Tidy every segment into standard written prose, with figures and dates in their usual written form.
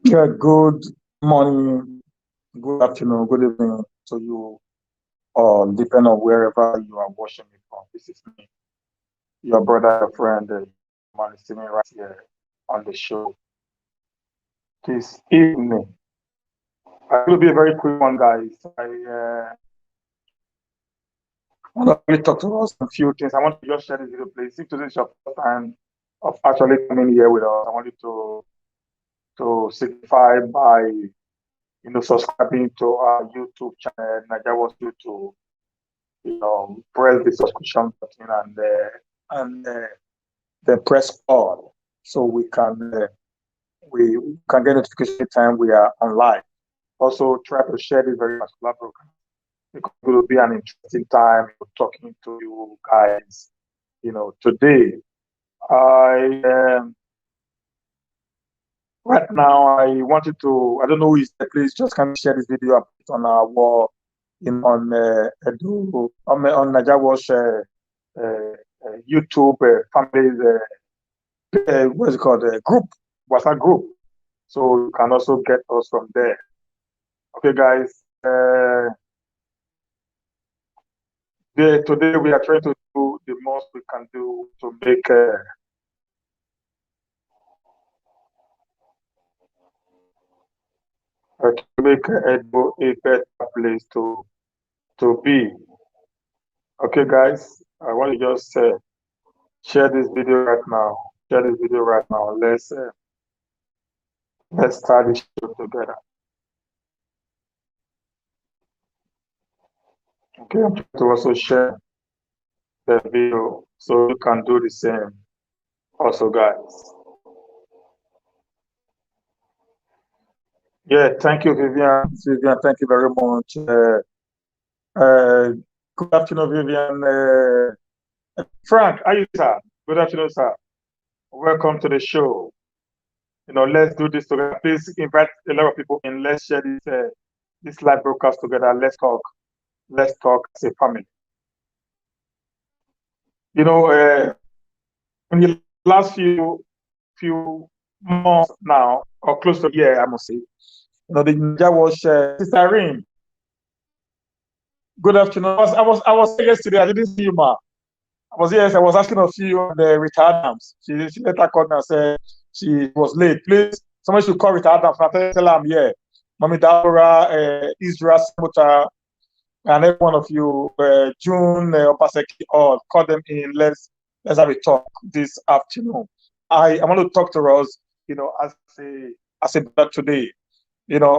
Yeah, good morning, good afternoon, good evening to you all, depending on wherever you are watching me from. This is me, your brother, your friend, man is sitting right here on the show this evening. I will be a very quick one, guys. I want to really talk to us on a few things. I want to just share this video, please. If today is your first time of actually coming here with us, I want you to signify by subscribing to our YouTube channel, Nigeria was YouTube. Press the subscription button and then press all so we can get notification anytime we are online. Also, try to share this very particular program because it will be an interesting time talking to you guys. Today I right now I wanted to. I don't know who is there. Please just can share this video up on our wall on on Naija Watch YouTube families what's it called group WhatsApp group. So you can also get us from there. Okay, guys. Today we are trying to do the most we can do to make Edo a better place to be. Okay, guys. I want to just share this video right now. Share this video right now. Let's start the show together. Okay, I'm trying to also share the video so you can do the same. Also, guys. Yeah, thank you, Vivian. Vivian, thank you very much. Uh, good afternoon, Vivian. Frank, how are you, sir? Good afternoon, sir. Welcome to the show. Let's do this together. Please invite a lot of people in. Let's share this live broadcast together. Let's talk. Let's talk as a family. In the last few months now, or close to a year, I must say, the Nigeria was Sister Irene. Good afternoon. I was here yesterday. I didn't see you, ma. I was asking of you on the retired Adams. She later called me and said she was late. Please, somebody should call retired Adams. And tell her I'm here. Mommy Deborah, Israel Samota, and every one of you, June, Opaseki, all call them in. Let's have a talk this afternoon. I want to talk to us, as a brother today.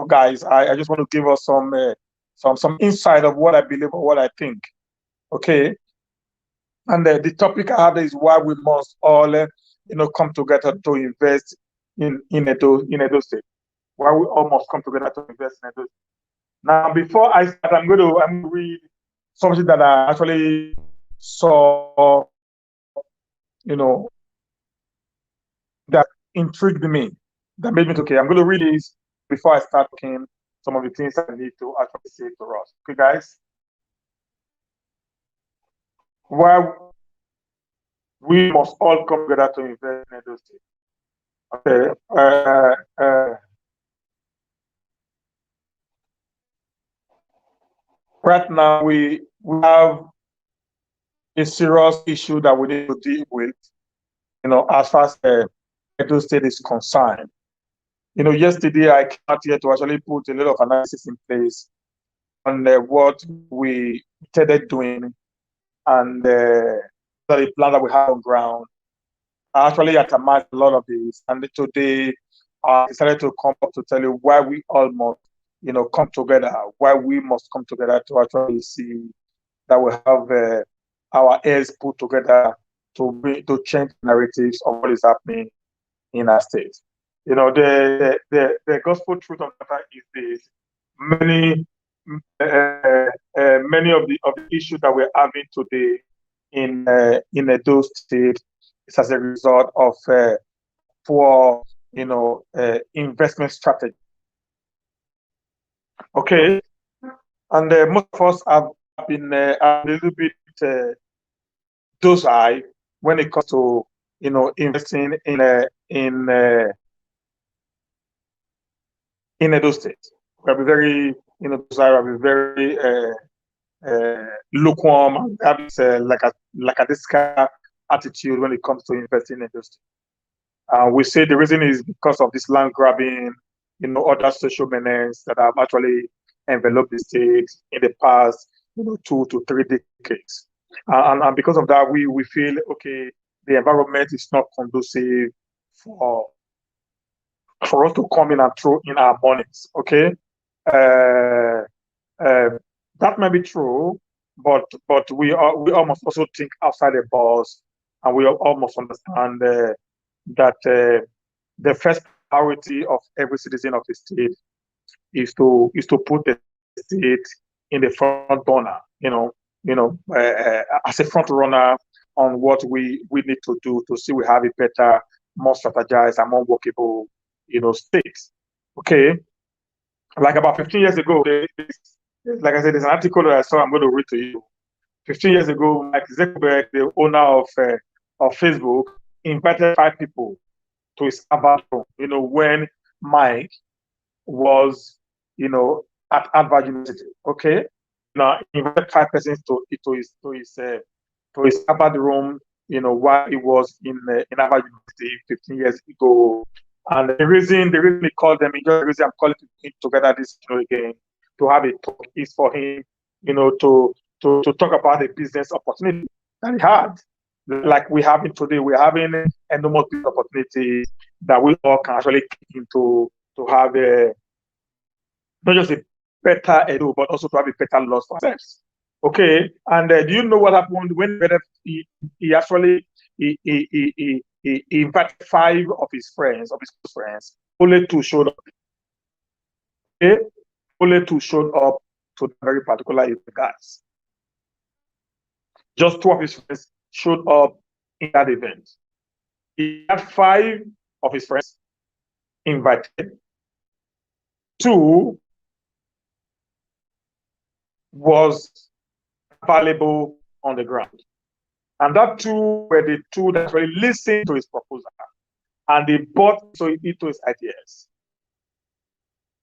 Guys, I just want to give us some insight of what I believe or what I think. Okay. And the topic I have is why we must all, come together to invest in Edo State. Why we all must come together to invest in Edo State. Now, before I start, I'm going to read something that I actually saw, that intrigued me, that made me okay. I'm going to read this before I start talking some of the things I need to actually say to us. Okay, guys. Why we must all come together to invest in Edo State. Okay. Right now, we have a serious issue that we need to deal with, as far as Edo State is concerned. Yesterday I came out here to actually put a lot of analysis in place on what we intended doing and the plan that we have on ground. I actually atomized a lot of this, and today I decided to come up to tell you why we all must, come together, why we must come together to actually see that we have our ears put together to change narratives of what is happening in our state. The gospel truth of the matter is this: many many of the issues that we're having today in Edo State is as a result of poor, investment strategy. Okay, and most of us have been a little bit docile when it comes to investing in in Edo State. We have a very, those are very lukewarm and have this like a this kind of attitude when it comes to investing in Edo State. We say the reason is because of this land grabbing, other social menace that have actually enveloped the state in the past, 2 to 3 decades. And because of that, we feel, okay, the environment is not conducive for us to come in and throw in our monies, okay? That may be true, but we almost also think outside the box, and we almost understand that the first priority of every citizen of the state is to put the state in the front burner, as a front runner on what we need to do to see we have a better, more strategized and more workable, state. Okay, like about 15 years ago, like I said, there's an article that I saw. I'm going to read to you. 15 years ago, Mark Zuckerberg, the owner of Facebook, invited 5 people to his bathroom, when Mike was, at Harvard University. Okay, now he invited 5 persons to his Harvard room, while he was in Harvard University 15 years ago. And the reason he called them, the reason I'm calling him together this again to have a talk is for him, to talk about the business opportunity that he had. Like we have it today, we're having enormous business opportunity that we all can actually kick into to have not just a better Edo, but also to have a better loss for ourselves. Okay, and do you know what happened when he actually invited 5 of his friends, only 2 showed up. Okay, only 2 showed up to the very particular event, guys. Just 2 of his friends showed up in that event. He had 5 of his friends invited. 2 was available on the ground. And that 2 were the 2 that really listened to his proposal and they bought into his ideas.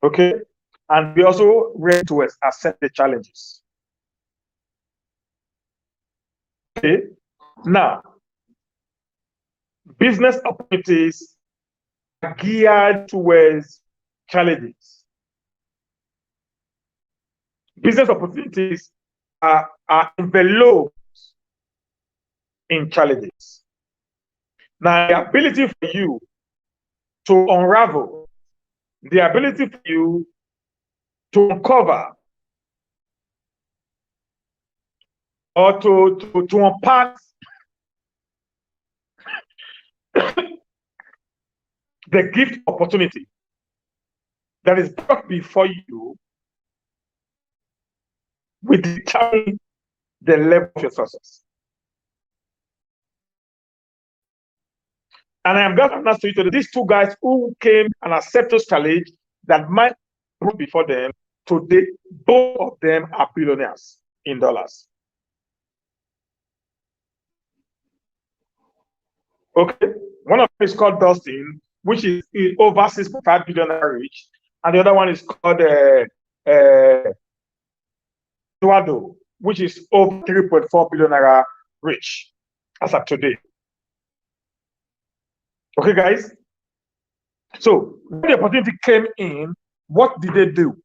Okay? And we also ready to accept the challenges. Okay? Now, business opportunities are geared towards challenges. Business opportunities are enveloped in challenges. Now, the ability for you to unravel, the ability for you to uncover or to unpack the gift opportunity that is brought before you will determine the level of your success. And I am glad to announce to you today, these 2 guys who came and accepted this challenge that might put before them, today, both of them are billionaires in dollars. Okay, one of them is called Dustin, which is over 6.5 billion rich, and the other one is called Eduardo, which is over 3.4 billion rich as of today. Okay, guys. So when the opportunity came in, what did they do?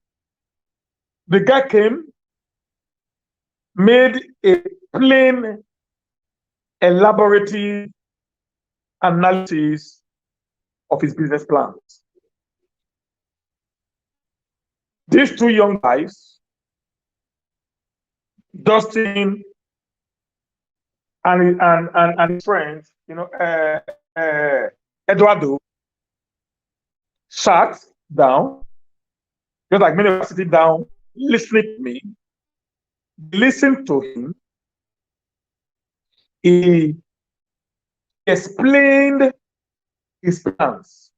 The guy came, made a plain, elaborate analysis of his business plans. These 2 young guys, Dustin and his friends, Eduardo, sat down, just like many of us sitting down, listening to me, listened to him. He explained his plans.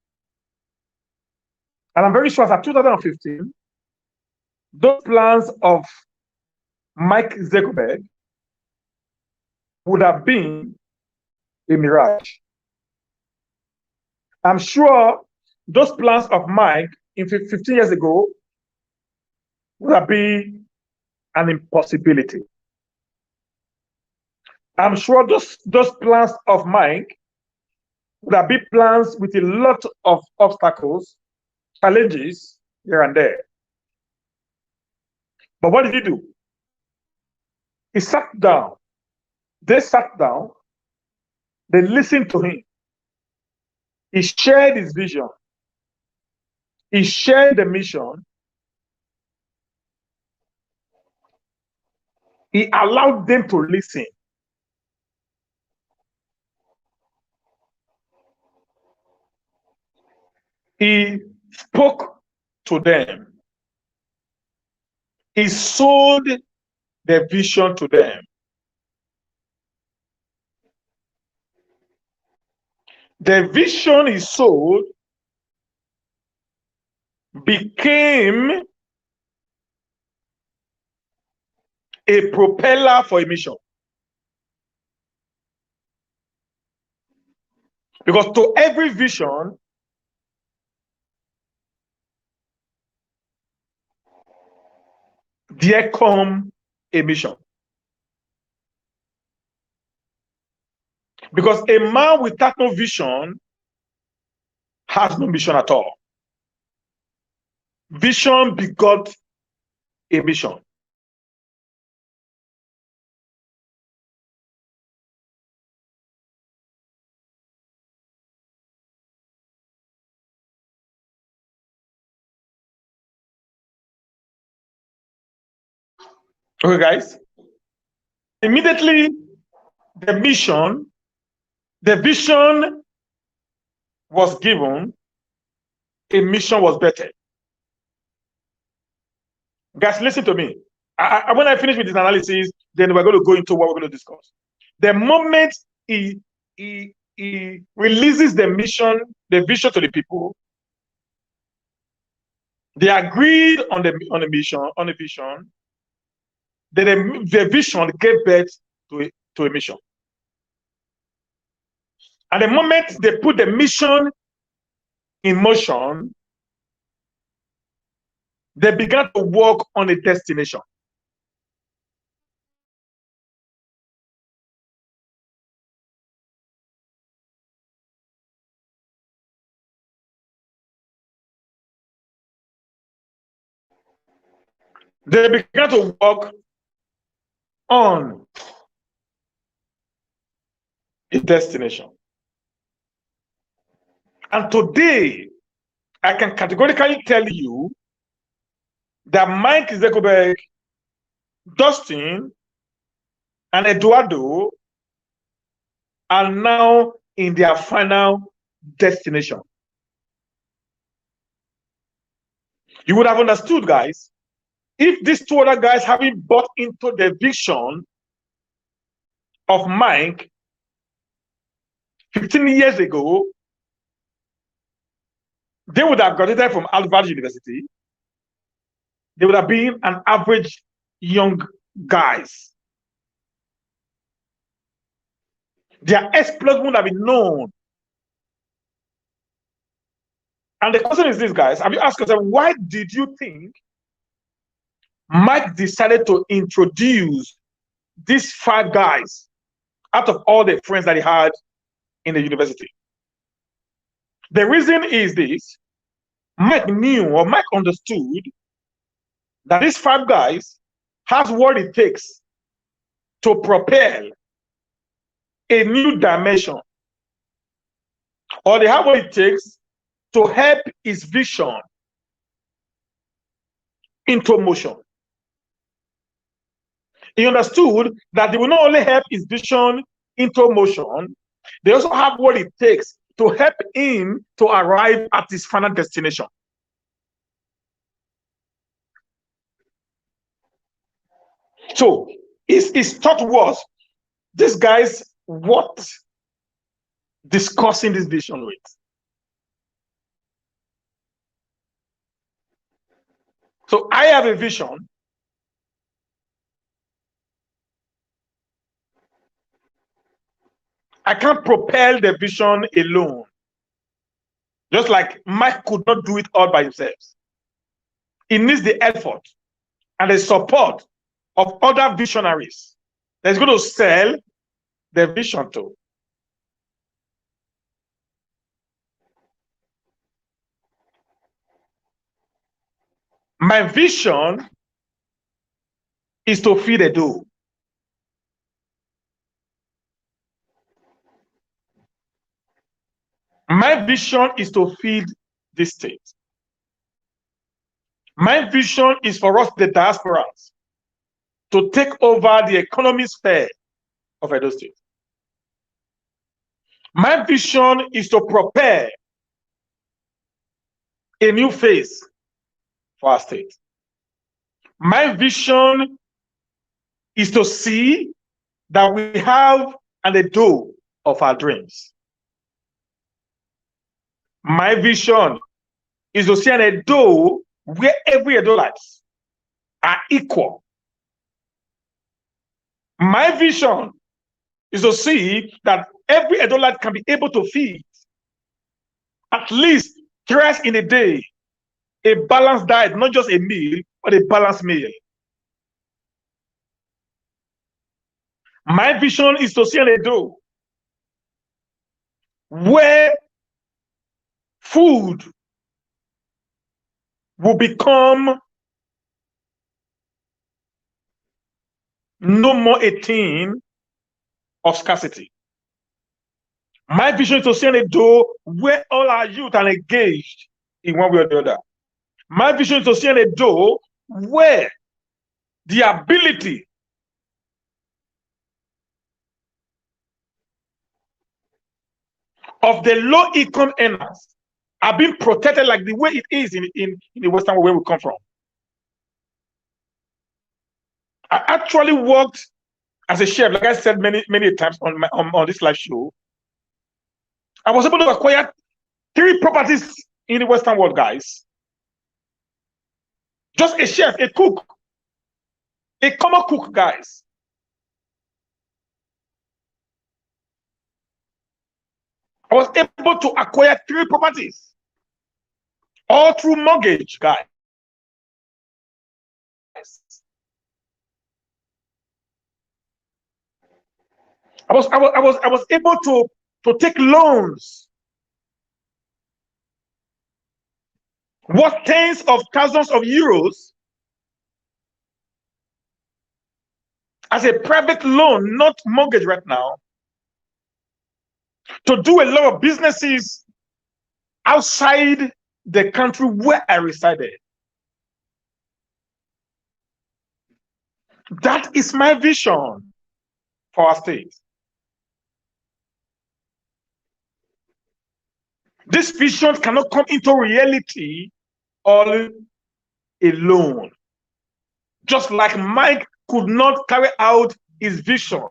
And I'm very sure that 2015, those plans of Mike Zuckerberg would have been a mirage. I'm sure those plans of Mike in 15 years ago would have been an impossibility. I'm sure those plans of mine would have been plans with a lot of obstacles, challenges here and there. But what did he do? He sat down. They sat down. They listened to him. He shared his vision. He shared the mission. He allowed them to listen. He spoke to them. He sold the vision to them. The vision he sold became a propeller for a mission. Because to every vision, there comes a mission. Because a man without no vision has no mission at all. Vision begot a mission. Okay, guys. Immediately, the vision was given, a mission was bettered. Guys, listen to me. When I finish with this analysis, then we're going to go into what we're going to discuss. The moment he releases the vision to the people, they agreed on the vision. Then the vision gave birth to a mission. And the moment they put the mission in motion, they began to work on a destination. They began to work on a destination. And today, I can categorically tell you that Mike Zuckerberg, Dustin, and Eduardo are now in their final destination. You would have understood, guys, if these two other guys haven't bought into the vision of Mike 15 years ago, they would have graduated from Harvard University. They would have been an average young guys. Their exploits would have been known. And the question is this, guys, have you asked yourself, why did you think Mike decided to introduce these 5 guys out of all the friends that he had in the university? The reason is this: Mike knew, or Mike understood, that these 5 guys has what it takes to propel a new dimension, or they have what it takes to help his vision into motion. He understood that they will not only help his vision into motion, they also have what it takes to help him to arrive at his final destination. So his thought was, this guy's what discussing this vision with. So I have a vision. I can't propel the vision alone. Just like Mike could not do it all by himself. He needs the effort and the support of other visionaries that's going to sell the vision to. My vision is to feed a dough. My vision is to feed this state. My vision is for us, the diasporans, to take over the economic sphere of Edo State. My vision is to prepare a new phase for our state. My vision is to see that we have an dough of our dreams. My vision is to see an Edo where every Edolites are equal. My vision is to see that every Edolite can be able to feed at least thrice in a day a balanced diet, not just a meal, but a balanced meal. My vision is to see an Edo where food will become no more a thing of scarcity. My vision is to see an Edo where all our youth are engaged in one way or the other. My vision is to see an Edo where the ability of the low-income earners are being protected like the way it is in the Western world where we come from. I actually worked as a chef, like I said many times on this live show. I was able to acquire 3 properties in the Western world, guys. Just a chef, a cook, a common cook, guys. I was able to acquire 3 properties, all through mortgage, guys. I was able to take loans worth tens of thousands of euros as a private loan, not mortgage right now, to do a lot of businesses outside the country where I resided. That is my vision for our state. This vision cannot come into reality all alone. Just like Mike could not carry out his vision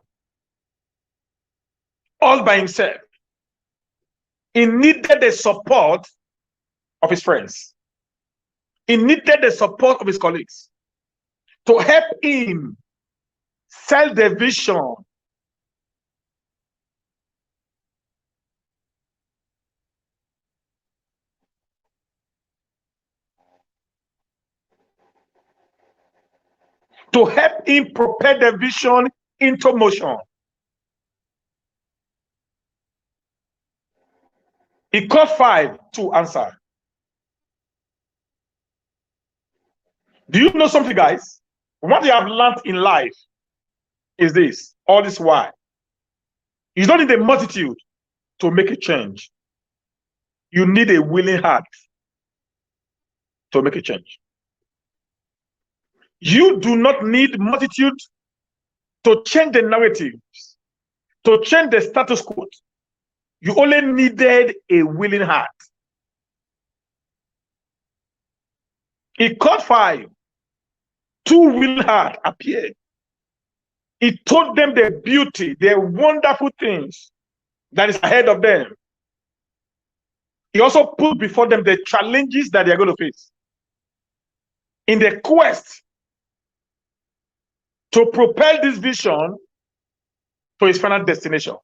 all by himself. He needed the support of his friends. He needed the support of his colleagues to help him sell the vision. To help him propel the vision into motion. He called 5 to answer. Do you know something, guys? What you have learned in life is this, all this why. You don't need a multitude to make a change. You need a willing heart to make a change. You do not need multitude to change the narratives, to change the status quo. You only needed a willing heart. He called 5. 2 willing hearts appeared. He told them the beauty, the wonderful things that is ahead of them. He also put before them the challenges that they are going to face in the quest to propel this vision to its final destination.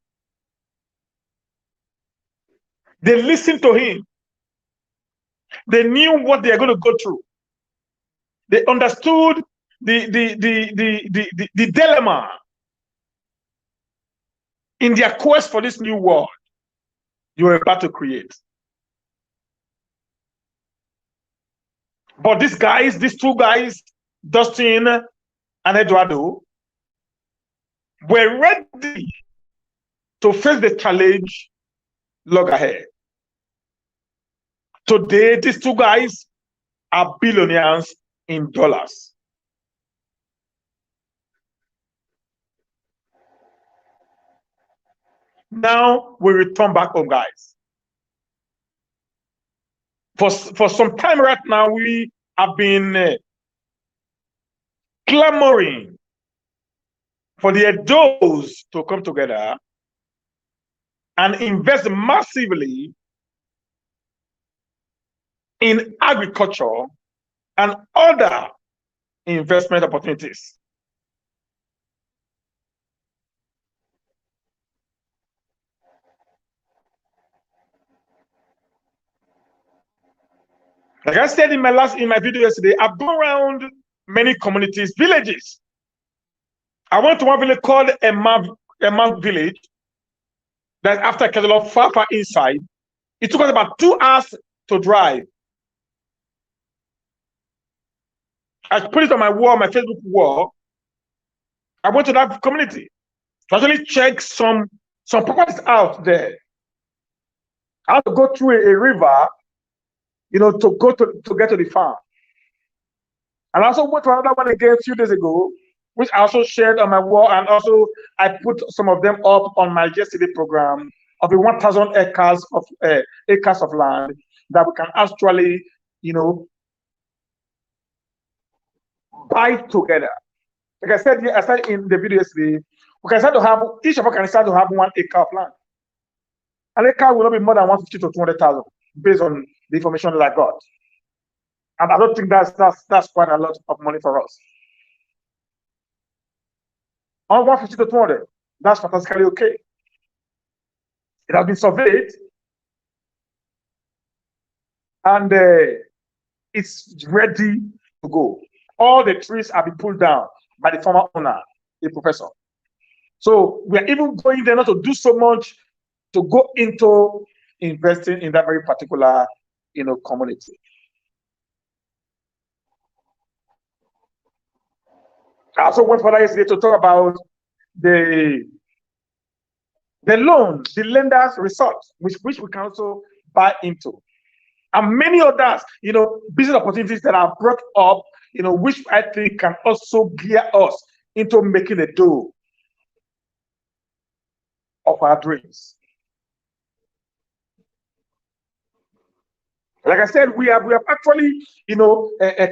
They listened to him They knew what they are going to go through. They understood the dilemma in their quest for this new world you were about to create. But these two guys, Dustin and Eduardo, were ready to face the challenge log ahead. Today, these two guys are billionaires in dollars. Now we return back home, guys. For some time right now, we have been clamoring for the Edos to come together and invest massively in agriculture and other investment opportunities. Like I said in my video yesterday, I've gone around many communities, villages. I went to one village called Emma village. That's after Keselov, far inside. It took us about 2 hours to drive. I put it on my wall, my Facebook wall. I went to that community to actually check some properties out there. I had to go through a river, to get to the farm. And I also went to another one again a few days ago, which I also shared on my wall, and also I put some of them up on my yesterday program of the 1,000 acres of land that we can actually, buy together. Like I said in the video yesterday, we can start to have, each of us can start to have 1 acre of land. An acre will not be more than 150 to 200,000 based on the information that I got. And I don't think that's quite a lot of money for us. On 150 to 200, that's fantastically okay. It has been surveyed, and it's ready to go. All the trees have been pulled down by the former owner, a professor. So we are even going there not to do so much to go into investing in that very particular, community. I also went further yesterday to talk about the loan, the lenders resort, which we can also buy into. And many others, business opportunities that are brought up, which I think can also gear us into making a dough of our dreams. Like I said, we have actually,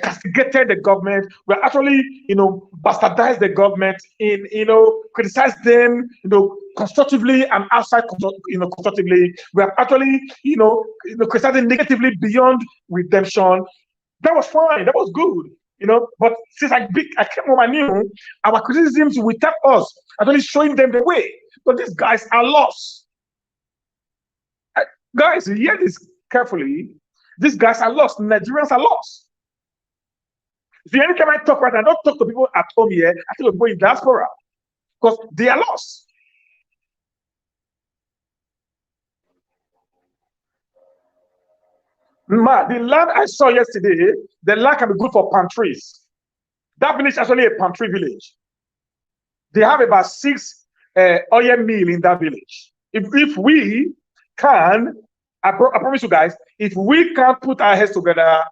castigated the government. We have actually, bastardized the government in, criticized them, constructively and outside, constructively. We have actually, criticized them negatively beyond redemption. That was fine. That was good. But since I came home, I knew our criticisms will tell us, actually showing them the way. But these guys are lost. Guys, hear this carefully. These guys are lost. Nigerians are lost. So anytime I talk right now, I don't talk to people at home here. I talk to people in diaspora because they are lost. The land I saw yesterday, the land can be good for palm trees. That village is actually a palm tree village. They have about 6 oil mill in that village. If we can, I promise you guys, if we can put our heads together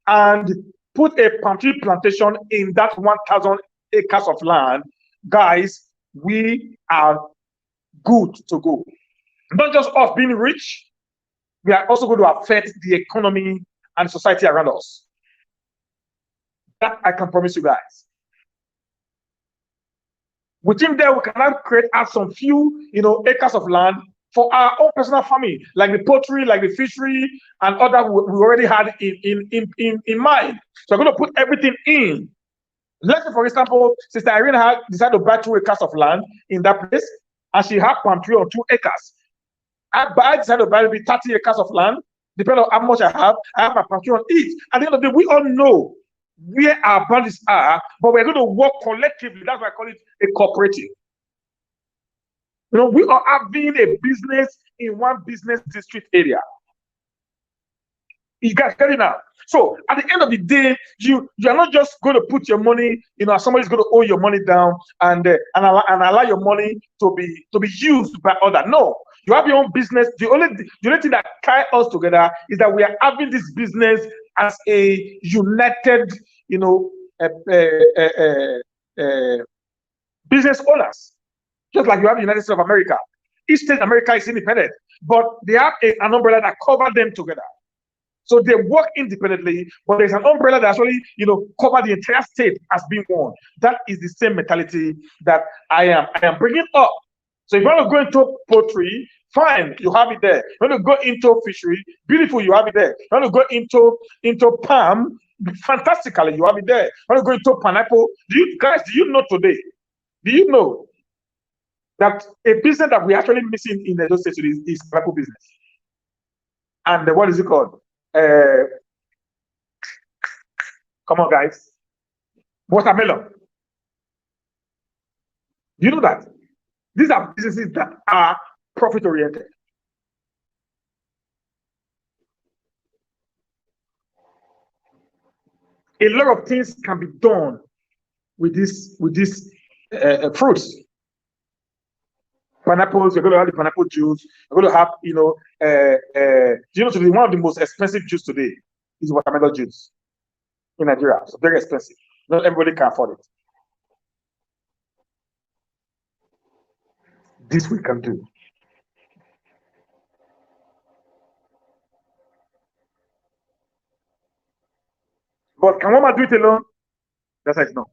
and put a palm tree plantation in that 1,000 acres of land, guys, we are good to go. Not just us being rich, we are also going to affect the economy and society around us. That I can promise you guys. Within there, we can now add some few, acres of land for our own personal farming, like the poultry, like the fishery, and other we already had in mind. So we're going to put everything in. Let's say, for example, Sister Irene decided to buy 2 acres of land in that place, and she had palm tree on 2 acres. I decided to buy maybe 30 acres of land, Depending on how much I have my passion on it. At the end of the day, we all know where our boundaries are, but we're going to work collectively. That's why I call it a cooperative. You know, we are having a business in one business district area. You guys get it now. So at the end of the day, you're not just going to put your money, you know, somebody's going to owe your money down and allow your money to be used by other. No, you have your own business. The only thing that ties us together is that we are having this business as a united, you know, business owners. Just like you have the United States of America. Each state in America is independent, but they have an umbrella that covers them together. So they work independently, but there's an umbrella that actually, you know, cover the entire state as being one. That is the same mentality that I am bringing up. So if you want to go into poultry, fine, you have it there. You want to go into fishery, beautiful, you have it there. You want to go into palm, fantastically, you have it there. You want to go into pineapple. Do you know today? Do you know that a business that we're actually missing in those states is pineapple business? And what is it called? Come on, guys. Watermelon. You know that these are businesses that are profit oriented. A lot of things can be done with these fruits. Pineapples, you're going to have the pineapple juice. You're going to have, you know, today one of the most expensive juice today is watermelon juice in Nigeria. It's very expensive. Not everybody can afford it. This we can do. But can one man do it alone? The answer is no.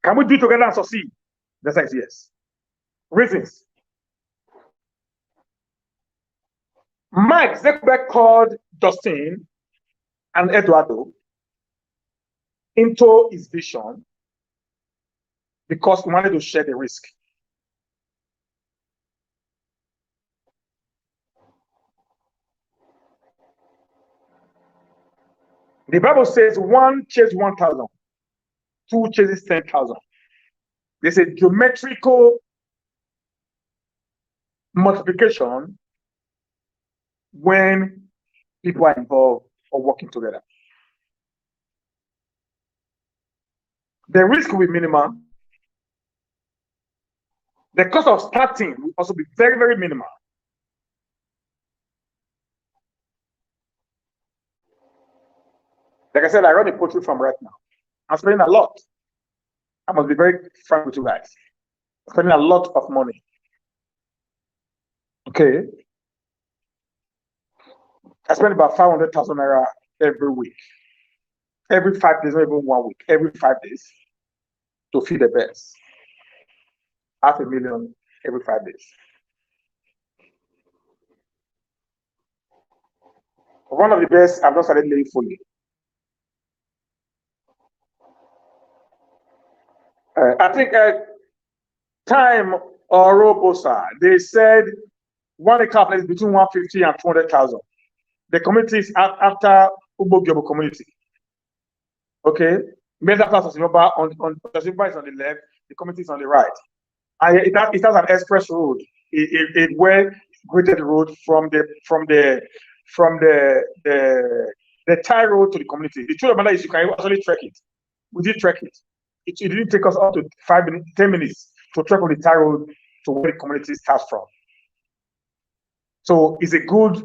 Can we do it together and succeed? The answer is yes. Reasons. Mike Zuckerberg called Dustin and Eduardo into his vision because he wanted to share the risk. The Bible says one chases 1,000, two chases 10,000. There's a geometrical multiplication when people are involved or working together. The risk will be minimal. The cost of starting will also be very, very minimal. Like I said, I run a poultry farm right now. I'm spending a lot. I must be very frank with you guys. I'm spending a lot of money. Okay. I spend about 500,000 naira every week. Every 5 days, not even 1 week, every 5 days to feed the birds. 500,000 every 5 days. One of the best, I've not started laying fully. I think Time or Robosa, they said 1 acre is between 150 and 200,000. The community is after Ubogyobo community. Okay, Mesa Plaza Simba on Simba is on the left, the community is on the right. And it has an express road, a well graded road from the tie road to the community. The truth of the matter is you can actually trek it. We did trek it. It didn't take us up to 5 minutes, 10 minutes to trek on the tie road to where the community starts from. So it's a good,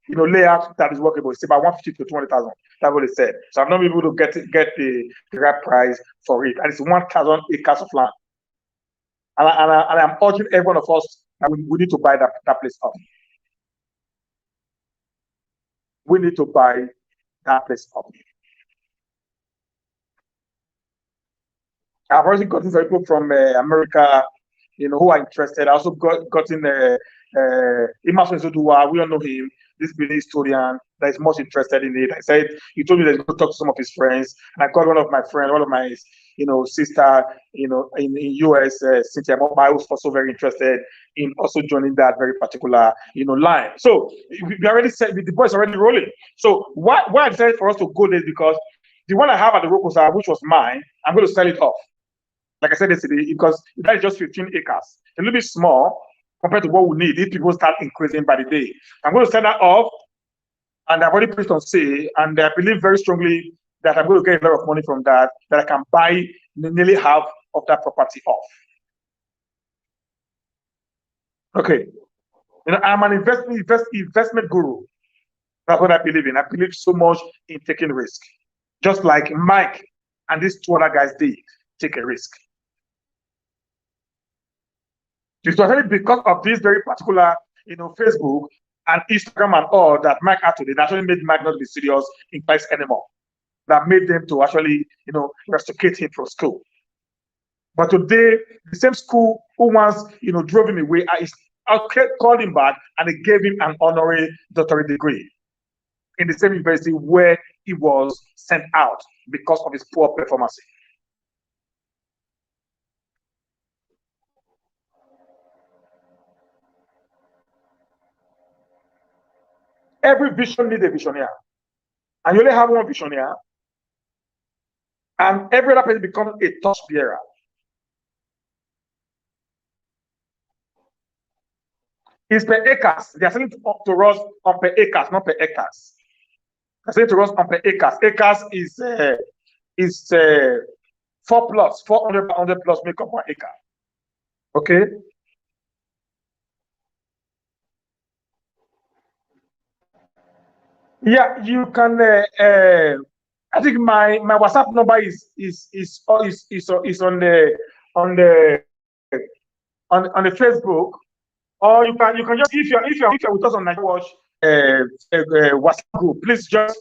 layout that is workable. It's about 150 to 200,000. That's what it said. So I've not been able to get the right price for it, and it's 1,000 acres of land. And I'm urging every one of us that we need to buy that place up. We need to buy that place up. I've already gotten some people from America, who are interested. I also gotten Emerson Zoduwa. We all know him. This Benin historian that is much interested in it. I said he told me that he could talk to some of his friends, and I called one of my friends, one of my sister, in US, Cynthia Mobile, was also very interested in also joining that very particular, line. So we already said the boys already rolling. So why I decided for us to go there, because the one I have at the Rokosa, which was mine, I'm going to sell it off. Like I said yesterday, because that is just 15 acres, a little bit small compared to what we need if people start increasing by the day. I'm going to sell that off, and I've already put it on sale, and I believe very strongly that I'm going to get a lot of money from that I can buy nearly half of that property off. Okay. I'm an investment guru. That's what I believe in. I believe so much in taking risk. Just like Mike and these two other guys did take a risk. It was only because of this very particular, Facebook and Instagram and all that Mike had today that actually made Mike not be serious in class anymore. That made them to actually, rusticate him from school. But today, the same school who once, drove him away, I called him back and they gave him an honorary doctorate degree in the same university where he was sent out because of his poor performance. Every vision needs a visionary. And you only have one visionary, and every other person becomes a torch bearer. It's per acres. They are selling to us on per acres, not per hectares. They're selling to us on per acres. Acres is 4 plots, 400 plus make up 1 acre. Okay. Yeah, you can. I think my WhatsApp number is on the Facebook, or you can just, if you're with us on Nigeria Watch WhatsApp group, please just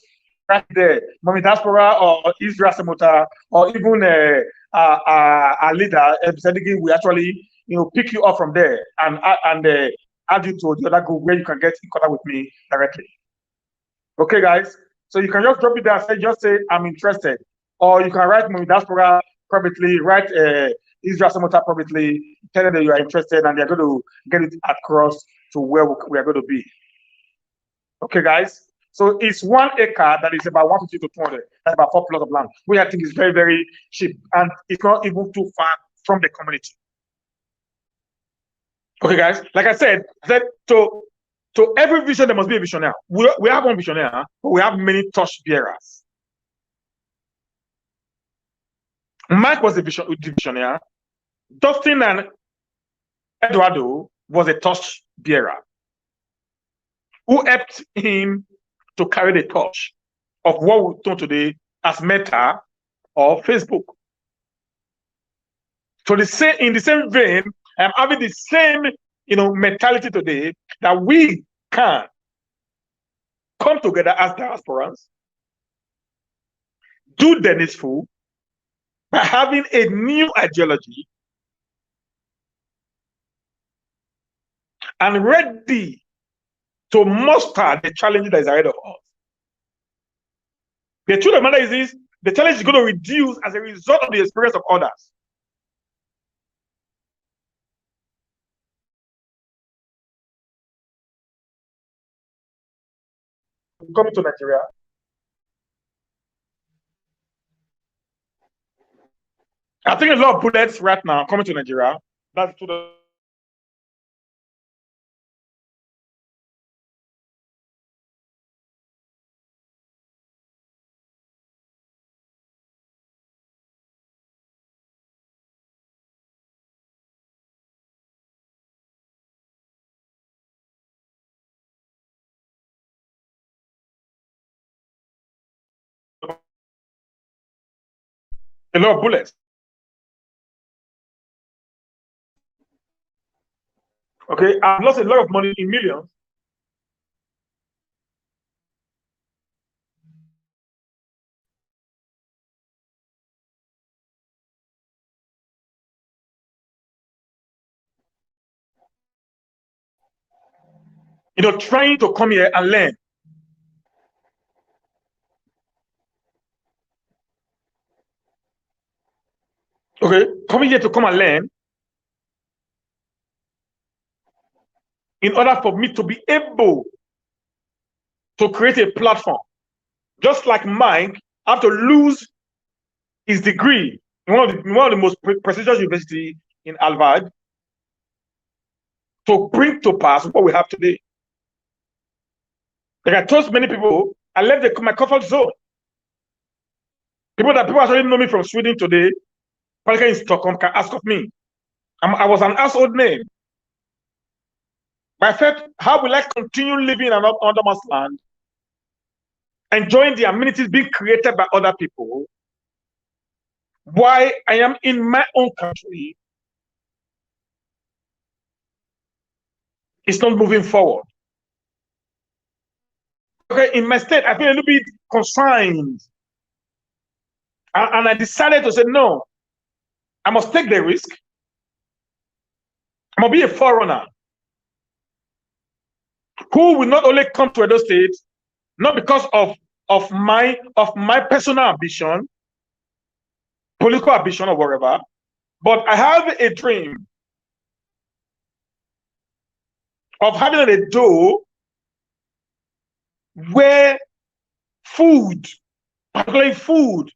write there, Mommy Diaspora or Israel Semota, or even our leader, we actually pick you up from there and add you to the other group where you can get in contact with me directly. Okay, guys. So you can just drop it there and just say I'm interested, or you can write Mommy Diaspora privately, write Israel Samota privately, tell them that you are interested, and they're going to get it across to where we are going to be. Okay, guys. So it's 1 acre that is about 150 to 200. That's about 4 plots of land, which I think is very, very cheap, and it's not even too far from the community. Okay, guys. Like I said, to every vision, there must be a visionary. We have one visionary, but we have many torch bearers. Mike was the visionary. Dustin and Eduardo was a torch bearer who helped him to carry the torch of what we know today as Meta or Facebook. So in the same vein, I'm having the same mentality today that we can come together as diasporans, do the needful by having a new ideology and ready to muster the challenge that is ahead of us. The truth of the matter is this: the challenge is going to reduce as a result of the experience of others. Coming to Nigeria, I think a lot of bullets right now coming to Nigeria. That's to a lot of bullets. Okay, I've lost a lot of money in millions. Trying to come here and learn. Okay, coming here to come and learn in order for me to be able to create a platform. Just like Mike had to lose his degree in one of the most prestigious universities in Harvard to bring to pass what we have today. Like I told many people, I left my comfort zone. People actually know me from Sweden today, particularly in Stockholm, can ask of me. I was an household name. But I felt, how will I continue living in another man's land, enjoying the amenities being created by other people, while I am in my own country? It's not moving forward. Okay, in my state, I feel a little bit confined. And I decided to say, no, I must take the risk. I must be a forerunner who will not only come to Edo State, not because of my personal ambition, political ambition or whatever, but I have a dream of having a Edo where food, particularly food,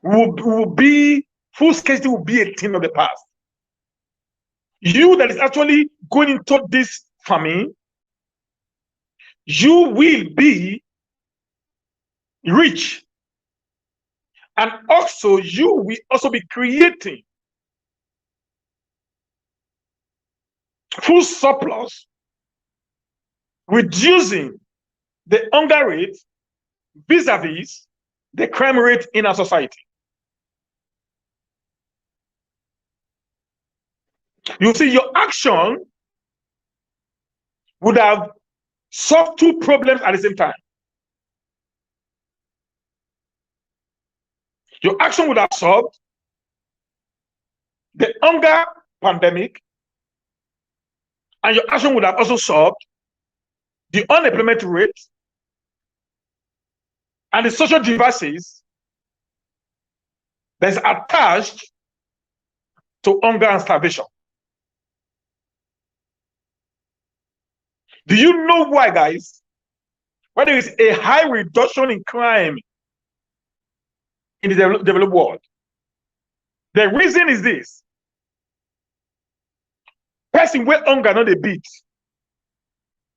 will be, food scarcity will be a thing of the past. You that is actually going into this farming, you will be rich. And also, you will also be creating food surplus, reducing the hunger rate vis-a-vis the crime rate in our society. You see, your action would have solved two problems at the same time. Your action would have solved the hunger pandemic, and your action would have also solved the unemployment rate and the social devices that's attached to hunger and starvation. Do you know why, guys? Why there is a high reduction in crime in the developed world? The reason is this. Person with hunger not a beat,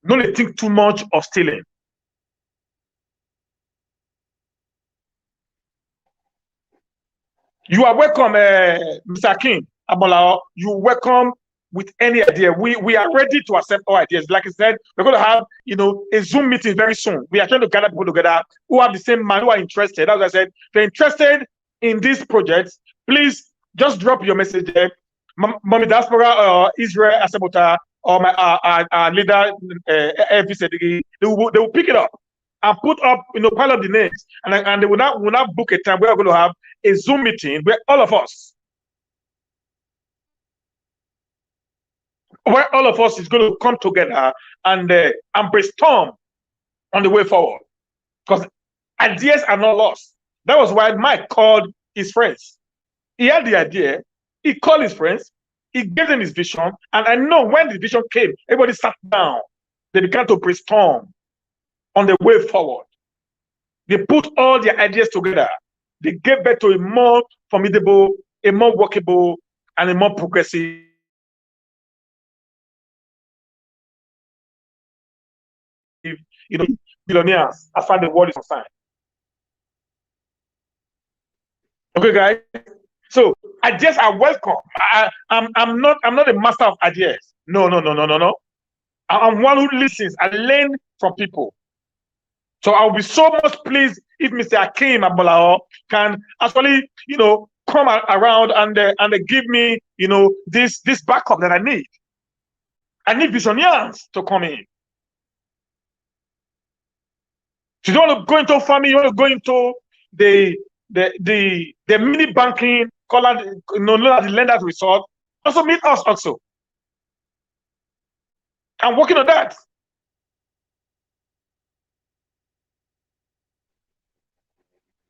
not they think too much of stealing. You are welcome, Mr. King Abolao. You welcome with any idea. We are ready to accept all ideas. Like I said, we're going to have a Zoom meeting very soon. We are trying to gather people together who have the same mind, who are interested. As I said, if you're interested in these projects, please just drop your message there. Mommy Diaspora or Israel Asabota or my our leader FV they will pick it up and put up pile up the names, and they will not book a time. We are going to have a Zoom meeting where all of us is going to come together and brainstorm on the way forward, because ideas are not lost. That was why Mike called his friends. He had the idea. He called his friends. He gave them his vision. And I know when the vision came, everybody sat down. They began to brainstorm on the way forward. They put all their ideas together. They gave birth to a more formidable, a more workable, and a more progressive billionaires as far as the world is concerned. Okay, guys. So ideas are welcome. I'm not a master of ideas. No. I'm one who listens and learn from people. So I'll be so much pleased if Mr. Akim Abolao can actually, come around and give me, this backup that I need. I need visionaries to come in. So you don't want to go into farming, you want to go into the mini banking, known as the lenders resort. Also meet us also. I'm working on that.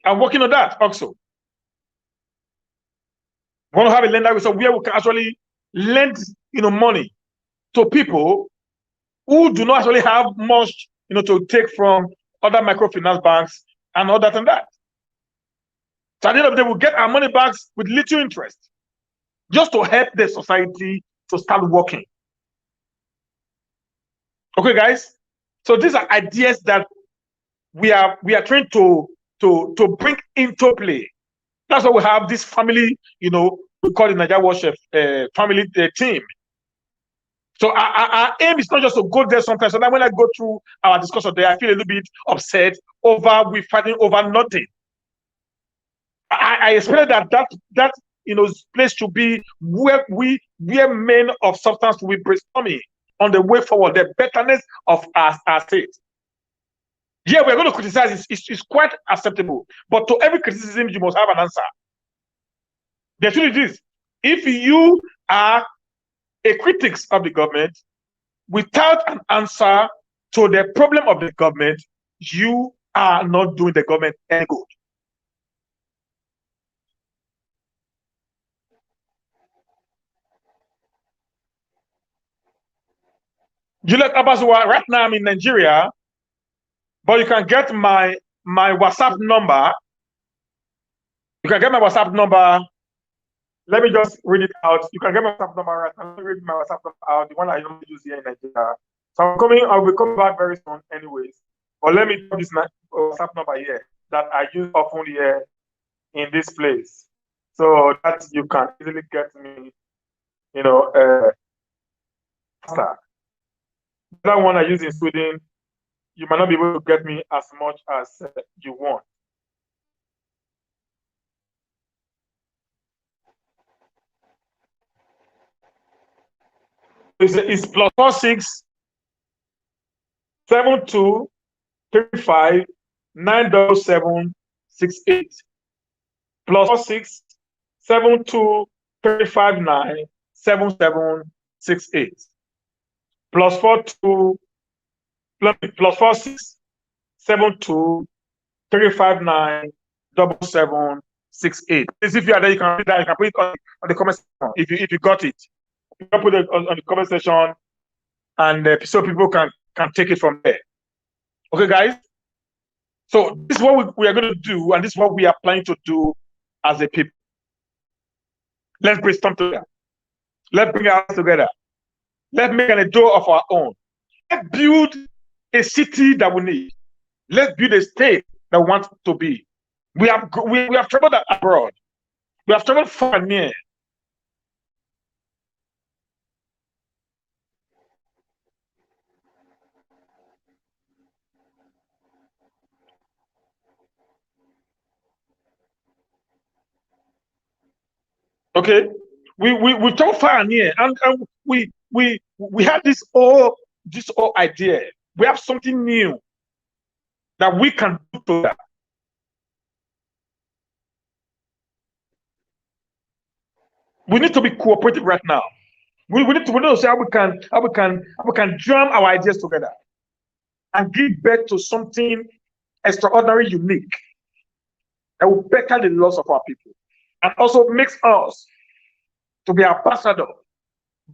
I'm working on that also. We want to have a lender so where we can actually lend, money to people who do not actually have much, to take from other microfinance banks and all that and that. So at the end of the day, we'll get our money back with little interest, just to help the society to start working. Okay, guys. So these are ideas that we are trying to bring into play. That's why we have this family, we call it Nigeria Worship family team. So our aim is not just to go there sometimes. So that when I go through our discussion there, I feel a little bit upset over we fighting over nothing. I expected that place to be where men of substance will be brainstorming on the way forward, the betterness of our state. Yeah, we're going to criticize. It's quite acceptable. But to every criticism, you must have an answer. The truth is, if you are a critic of the government without an answer to the problem of the government, you are not doing the government any good. Juliet Abasua, right now I'm in Nigeria, but you can get my WhatsApp number. You can get my WhatsApp number. Let me just read it out. You can get my WhatsApp number right now. Let me read my WhatsApp number out, the one I don't use here in Nigeria. So I'll be coming back very soon anyways. But let me put this WhatsApp number here that I use often here in this place, so that you can easily get me, faster. That one I use in Sweden, you might not be able to get me as much as you want. It's +46 72 35 977 68. +46 72 35 9 77 68. +42 +46 72 35 9 77 68. If you are there, you can read that. You can put it on the comment section if you got it. You can put it on the comment section, and so people can take it from there. Okay, guys. So this is what we are going to do, and this is what we are planning to do as a people. Let's brainstorm together. Let's bring our hands together. Let's make an door of our own. Let's build a city that we need. Let's build a state that we want to be. We have traveled abroad. We have traveled far and near. Okay, we traveled far and near, and we had this whole idea. We have something new that we can do to that. We need to be cooperative right now. We need to see how we can jam our ideas together and give birth to something extraordinary, unique, that will better the lives of our people, and also makes us to be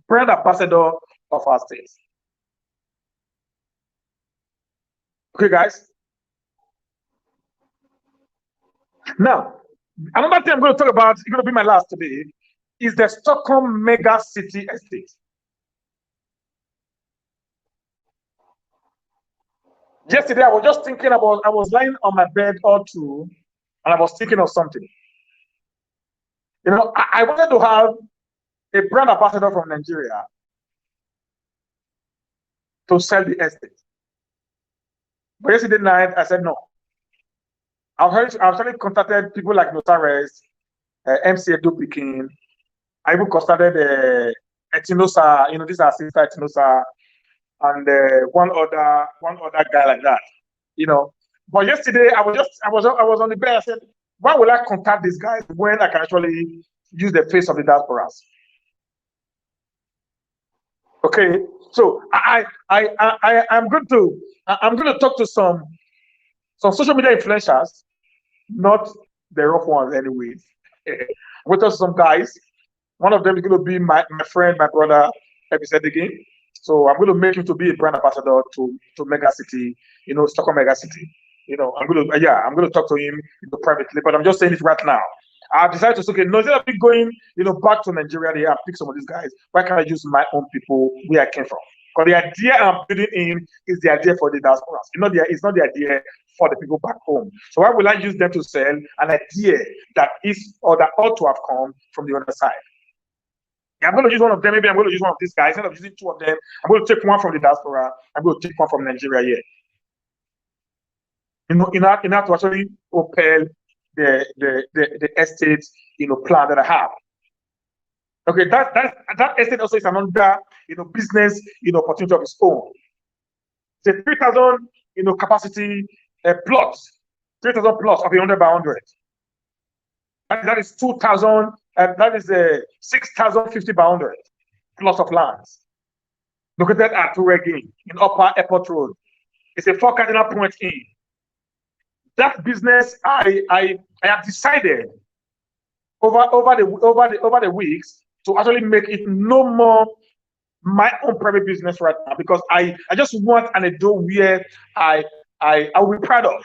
brand ambassador of our state. Okay, guys. Now, another thing I'm going to talk about, it's going to be my last today, is the Stockholm mega city estate. Yesterday, I was lying on my bed all through, and I was thinking of something. I wanted to have a brand ambassador from Nigeria to sell the estate. But yesterday night, I said no. I've actually contacted people like Notares, MC Edo-Pikin. I even contacted Etinosa, this is our sister Etinosa, and one other guy like that. But yesterday I was on the bed. I said, why will I contact these guys when I can actually use the face of the diasporas? Okay, so I'm going to talk to some social media influencers not the rough ones anyway. We talk to some guys. One of them is going to be my friend, my brother, Episode again. So I'm going to make him to be a brand ambassador to Mega City, Stockholm Mega City. I'm going to talk to him privately, but I'm just saying it right now. I've decided to say, okay, no, instead of me going, back to Nigeria there and pick some of these guys, why can't I use my own people where I came from? Because the idea I'm building in is the idea for the diasporas. It's not the idea for the people back home. So why will I use them to sell an idea that is or that ought to have come from the other side? I'm going to use one of them. Maybe I'm going to use one of these guys. Instead of using two of them, I'm going to take one from the diaspora. I'm going to take one from Nigeria here. In order to actually propel the estate, plan that I have. Okay, that estate also is another, business, opportunity of its own. It's a 3,000, capacity plot, 3,000 plots of 100 by 100. That is 2,000, and that is a 6,050 by 100 plots of lands located at Turegin in Upper Airport Road. It's a 4 cardinal point in. That business, I have decided over the weeks to actually make it no more my own private business right now, because I just want an adult where I will be proud of.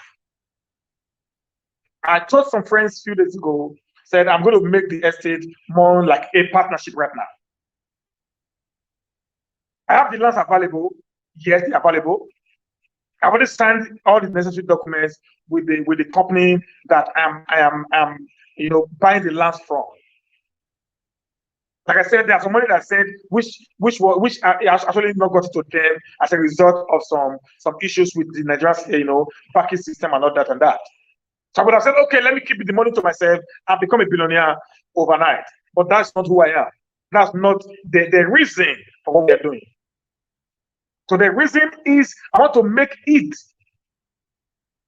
I told some friends a few days ago, said I'm going to make the estate more like a partnership right now. I have the lands available. Yes, they're available. I've already signed all the necessary documents with the company that I am buying the lands from. Like I said, there's some money that said which actually not got to them as a result of some issues with the Nigerian banking system and all that and that. So I would have said, okay, let me keep the money to myself and become a billionaire overnight. But that's not who I am. That's not the reason for what we are doing. So the reason is I want to make it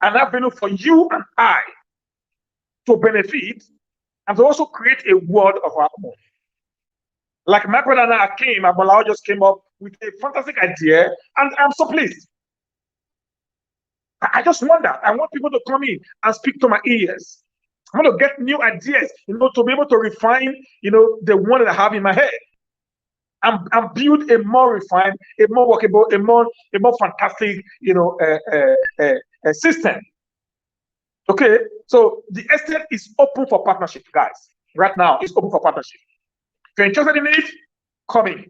an avenue for you and I to benefit and to also create a world of our own. Like my brother and I came, Abolao just came up with a fantastic idea, and I'm so pleased. I just want that. I want people to come in and speak to my ears. I want to get new ideas, to be able to refine, the one that I have in my head. And build a more refined, a more workable, a more fantastic, system. Okay, so the estate is open for partnership, guys. Right now, it's open for partnership. If you're interested in it, come in.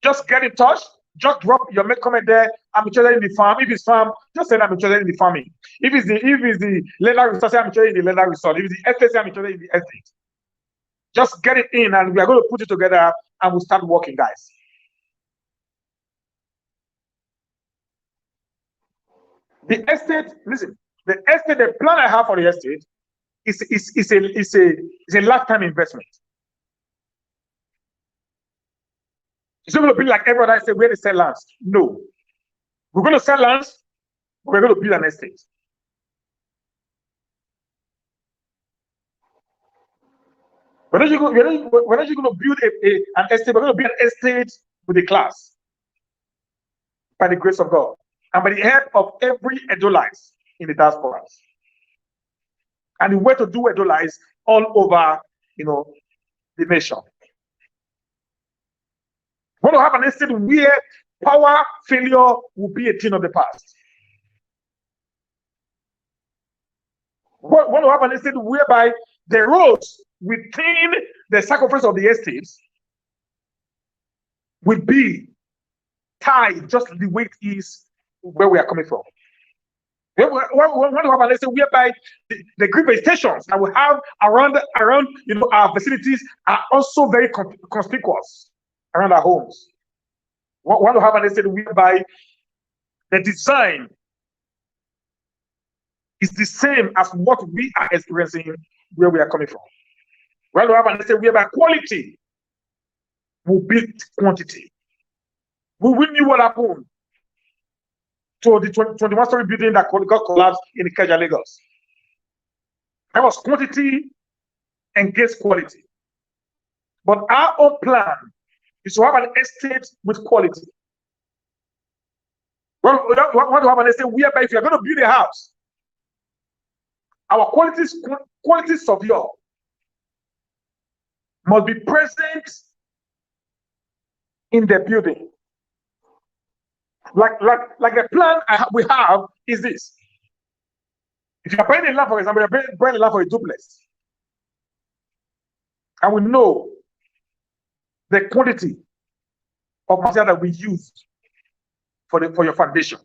Just get in touch. Just drop your comment there. I'm interested in the farm. If it's farm, just say I'm interested in the farming. If it's the leather resort, I'm interested in the leather resort. If it's the estate, I'm interested in the estate. Just get it in, and we are going to put it together, and we'll start working, guys. The estate, listen. The estate, the plan I have for the estate is a lifetime investment. It's not going to be like everyone else say we're going to sell lands. No, we're going to sell lands. We're going to build an estate. When are you going to build an estate? We're going to build an estate with a class by the grace of God and by the help of every Edolite in the diaspora. And the way to do Edolite all over, the nation. We want to have an estate where power failure will be a thing of the past. We want to have an estate whereby the roads within the circumference of the estates will be tied just the way it is where we are coming from. We want to have an estate whereby the grid stations that we have around our facilities are also very conspicuous around our homes. We want to have an estate whereby the design is the same as what we are experiencing where we are coming from. We want to have an estate whereby quality will beat quantity. We knew what happened to the 21-story building that got collapsed in Ikeja, Lagos. That was quantity against quality. But our own plan is to have an estate with quality. We want to have an estate whereby if you're going to build a house, our quality surveyor must be present in the building. Like the plan we have is this. If you're buying a land, for example, you're buying a land for a duplex, and we know the quantity of material that we used for your foundation.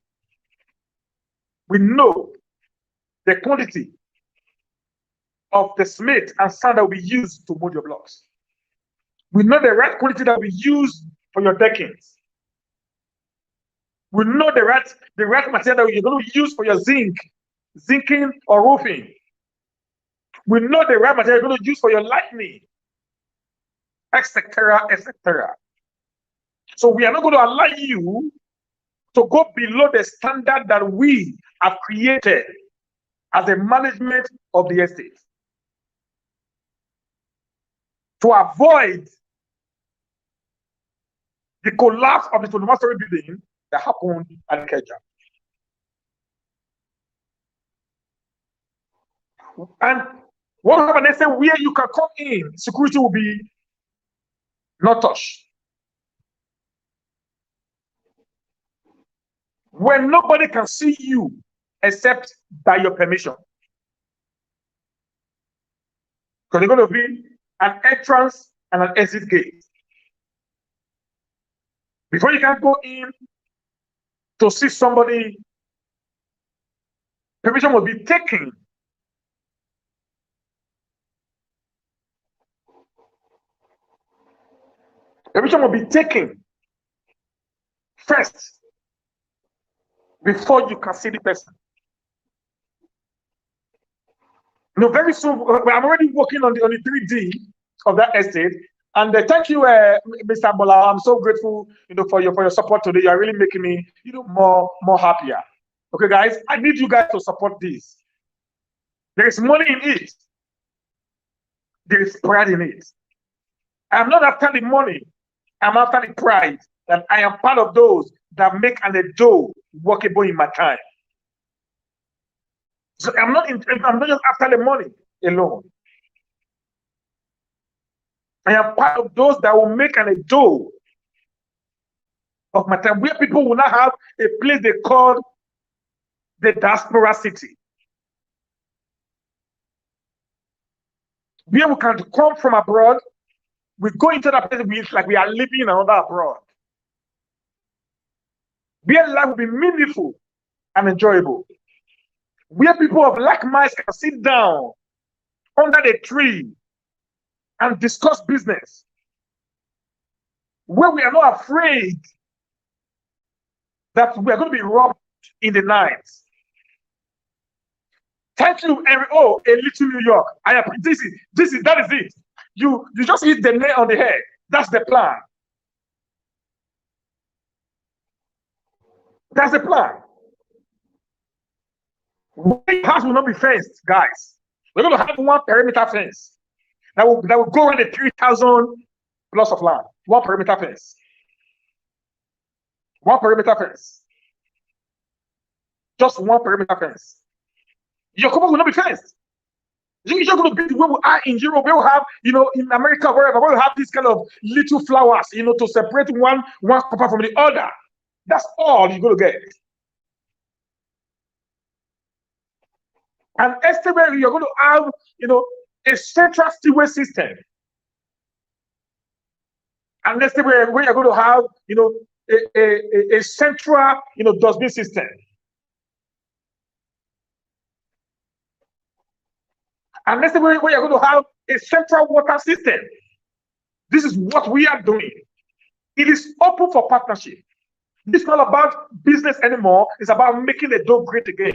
We know the quantity of the cement and sand that we use to mold your blocks. We know the right quantity that we use for your deckings. We know the right material that you're going to use for your zinking or roofing. We know the right material you're going to use for your lighting, etc., etc. So we are not going to allow you to go below the standard that we have created as a management of the estate, to avoid the collapse of the 21-story building that happened at Ikeja. And what happened? They say where you can come in, security will be not touched. When nobody can see you except by your permission. Because there's going to be an entrance and an exit gate. Before you can go in to see somebody, permission will be taken. Permission will be taken first before you can see the person. You know, very soon, I'm already working on the 3D of that estate. And thank you, Mr. Bola. I'm so grateful, for your support today. You are really making me, more happier. Okay, guys, I need you guys to support this. There is money in it. There is pride in it. I'm not after the money. I'm after the pride that I am part of those that make an dough workable in my time. So I'm not just after the money alone. I am part of those that will make an dough of my time, where people will not have a place they call the diaspora city, where we can come from abroad. We go into that place like we are living in another abroad. Where life will be meaningful and enjoyable. Where people of like minds can sit down under the tree and discuss business. Where we are not afraid that we are going to be robbed in the night. Thank you, Henry. Oh, a little New York. That is it. You just hit the nail on the head. That's the plan. That's the plan. The house will not be fenced, guys. We're going to have one perimeter fence that will go around the 3,000 plots of land. One perimeter fence. One perimeter fence. Just one perimeter fence. Your compound will not be fenced. You're going to be the way we are in Europe. We will have, in America, wherever, we will have this kind of little flowers, to separate one compound from the other. That's all you're going to get. And estimate you're going to have, a central seaway system. And estimate where you're going to have, a central, dustbin system. And that's the way you're going to have a central water system. This is what we are doing. It is open for partnership. This is not about business anymore. It's about making the dough great again.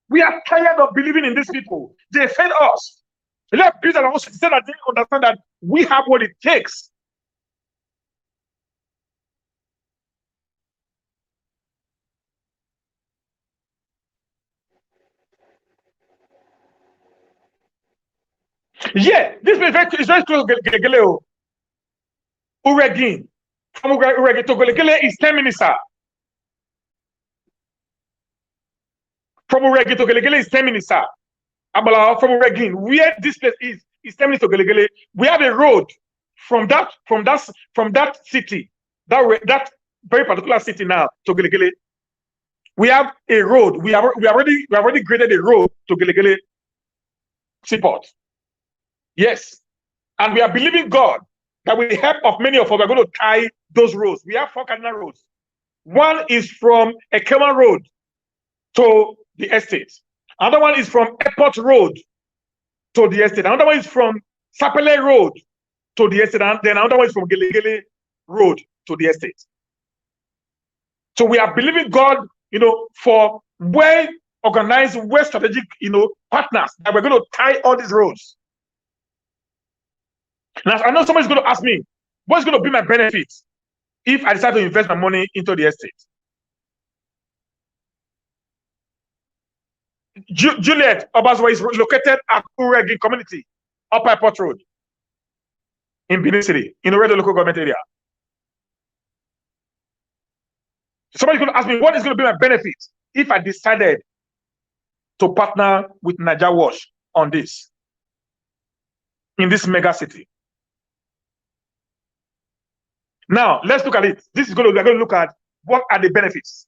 We are tired of believing in these people. They failed us. Let business also say that they understand that we have what it takes. Yeah, this is very close to Gelegele. Uregin. From Uregin to Gelegele is 10 minutes, sir. From Uregin to Gelegele is 10 minutes, sir. Abala from again, where this place is 10 minutes to Gelegele. We have a road from that city, that very particular city now to Gelegele. We have a road. We have already graded a road to Gelegele seaport. Yes. And we are believing God that with the help of many of us, we're going to tie those roads. We have 4 cardinal roads. One is from Ekema Road to the estate. Another one is from Airport Road to the estate. Another one is from Sapele Road to the estate. And then another one is from Gelegele Road to the estate. So we are believing God, for well-organized, well-strategic, partners that we're going to tie all these roads. Now, I know somebody's going to ask me, what's going to be my benefit if I decide to invest my money into the estate? Juliet Obaswa is located at Uregi community, Upper Airport Road, in Benin City, in the local government area. Somebody's going to ask me, what is going to be my benefit if I decided to partner with Naija Wash on this, in this mega city? Now, let's look at it. We're going to look at what are the benefits.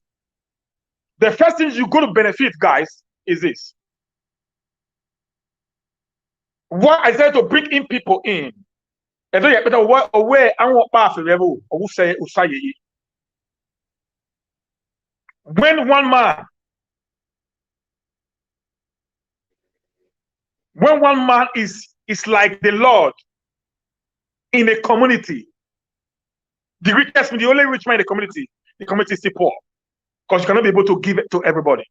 The first thing you're going to benefit, guys, is this. What I said to bring in people in. When one man is like the Lord in a community, the richest man, the only rich man in the community is still poor, because you cannot be able to give it to everybody.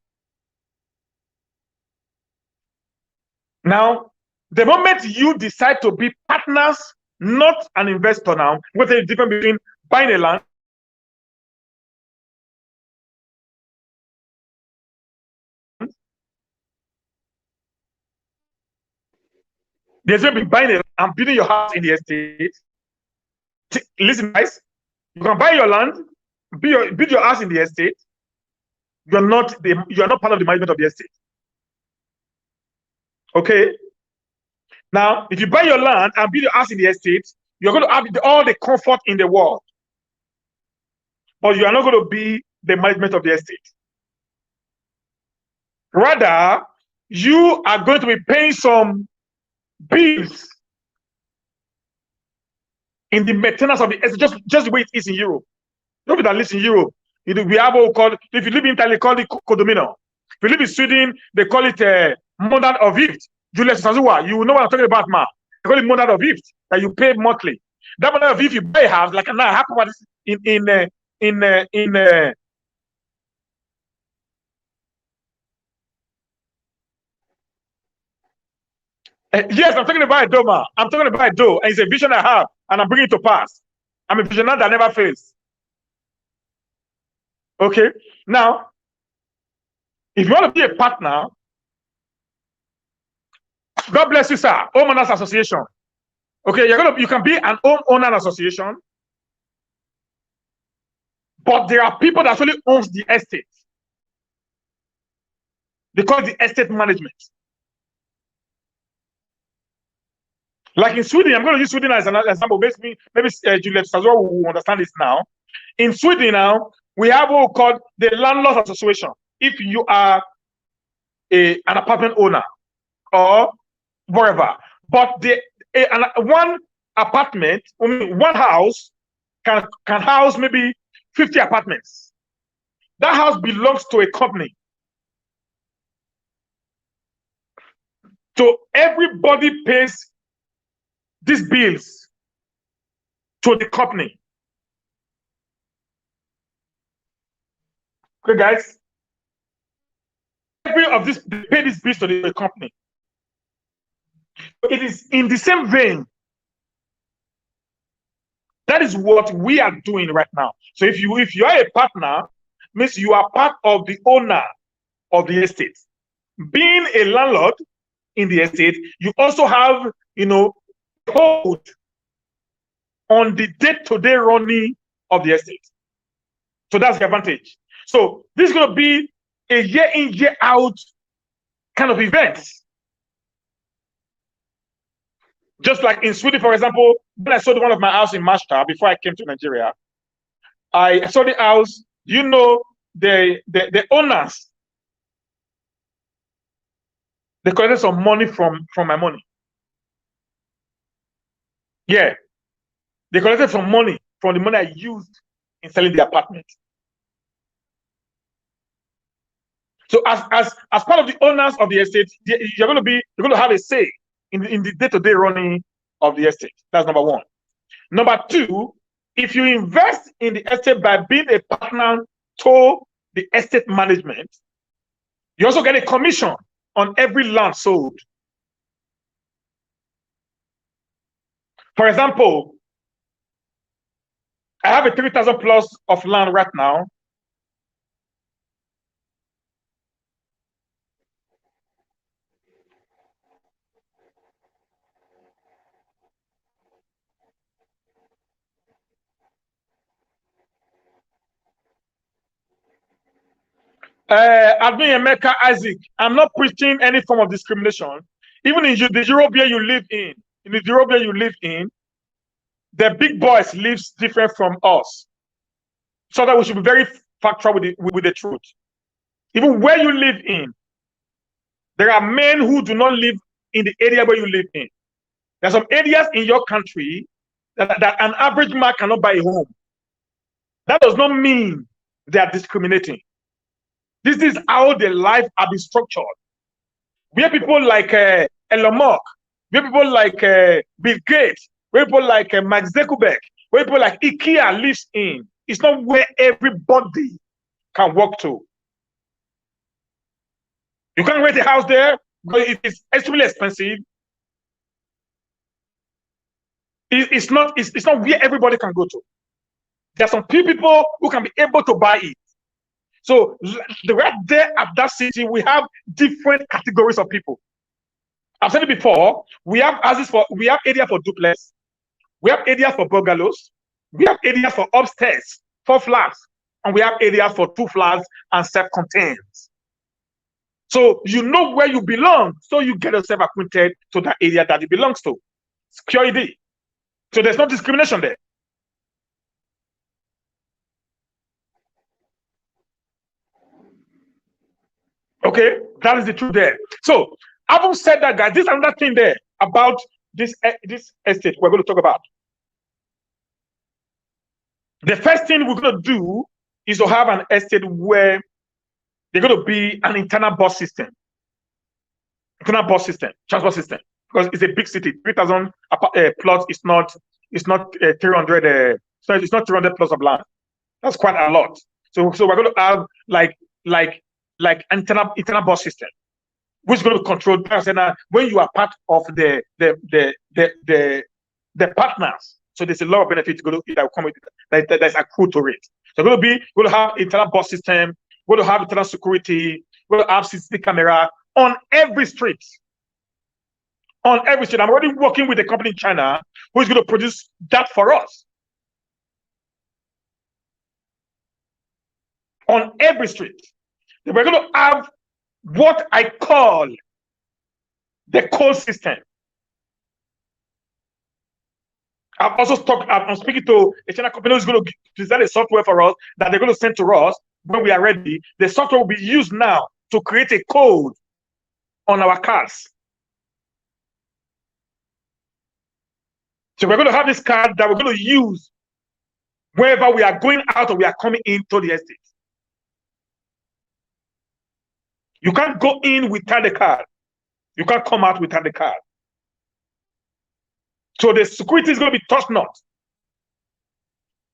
Now, the moment you decide to be partners, not an investor now, what's the difference between buying a land there's going to be buying a land and building your house in the estate? Listen, guys, you can buy your land, build your house in the estate. You are not part of the management of the estate. Okay. Now, if you buy your land and build your house in the estate, you're going to have all the comfort in the world, but you are not going to be the management of the estate. Rather, you are going to be paying some bills in the maintenance of the estate, just the way it is in Europe. Nobody that lives in Europe, we have what we call, if you live in Italy, they call it condominium. If you live in Sweden, they call it Monat of Gift. Julius Sazua, you know what I'm talking about, ma. They call it Monat of Gift, that you pay monthly. That Monat of Gift, you buy a house, like now, happen what is in yes, I'm talking about a dough, ma. I'm talking about a dough, and it's a vision I have, and I'm bringing it to pass. I'm a visionary that never fails. Okay, now, if you want to be a partner, God bless you, sir. Homeowners Association. Okay, you can be an homeowner association, but there are people that actually owns the estate. They call it the estate management. Like in Sweden, I'm going to use Sweden as an example. Maybe Juliet Sazua will understand this now. In Sweden now, we have what we call the landlord association. If you are an apartment owner or wherever, but one apartment, one house can house maybe 50 apartments. That house belongs to a company. So everybody pays these bills to the company. Okay, guys. Every of this, they pay these bills to the company. It is in the same vein. That is what we are doing right now. So if you are a partner, means you are part of the owner of the estate. Being a landlord in the estate, you also have, hold on the day-to-day running of the estate. So that's the advantage. So this is going to be a year in, year out kind of event. Just like in Sweden, for example, when I sold one of my house in Mashta before I came to Nigeria, I sold the house. You know, the owners, they collected some money from my money. Yeah, they collected some money from the money I used in selling the apartment. So as part of the owners of the estate, you're going to have a say in the day-to-day running of the estate. That's number one. Number two, if you invest in the estate by being a partner to the estate management, you also get a commission on every land sold. For example, I have a 3,000 plus of land right now. Admin Emeka Isaac, I'm not preaching any form of discrimination. Even in the European you live in the European you live in, the big boys lives different from us. So that we should be very factual with the truth. Even where you live in, there are men who do not live in the area where you live in. There are some areas in your country that an average man cannot buy a home. That does not mean they are discriminating. This is how their life are be structured. Where people like Elon Musk, where people like Bill Gates, where people like Mark Zuckerberg, where people like IKEA lives in, it's not where everybody can walk to. You can't rent a house there because it is extremely expensive. It's not where everybody can go to. There are some few people who can be able to buy it. So right there at that city, we have different categories of people. I've said it before. We have area for duplex, we have areas for bungalows, we have areas for upstairs, 4 flats, and we have areas for 2 flats and self-contained. So you know where you belong, so you get yourself acquainted to that area that it belongs to. Security. So there's no discrimination there. Okay, that is the truth there. So, having said that, guys, this is another thing there about this estate we're going to talk about. The first thing we're going to do is to have an estate where there's going to be an internal bus system, transport system, because it's a big city. 3,000 plots is not 300. So it's not 300 plots of land. That's quite a lot. So we're going to have like internal bus system, which is going to control. When you are part of the partners, so there's a lot of benefits that will come with it, that's accrued to it. So we're going to have internal bus system. We're going to have internal security. We're going to have CCTV camera on every street. On every street. I'm already working with a company in China who is going to produce that for us. On every street. We're going to have what I call the call system. I'm speaking to a China company who's going to design a software for us that they're going to send to us when we are ready. The software will be used now to create a code on our cars. So we're going to have this card that we're going to use wherever we are going out or we are coming into the estate. You can't go in without the card. You can't come out without the card. So the security is going to be top notch.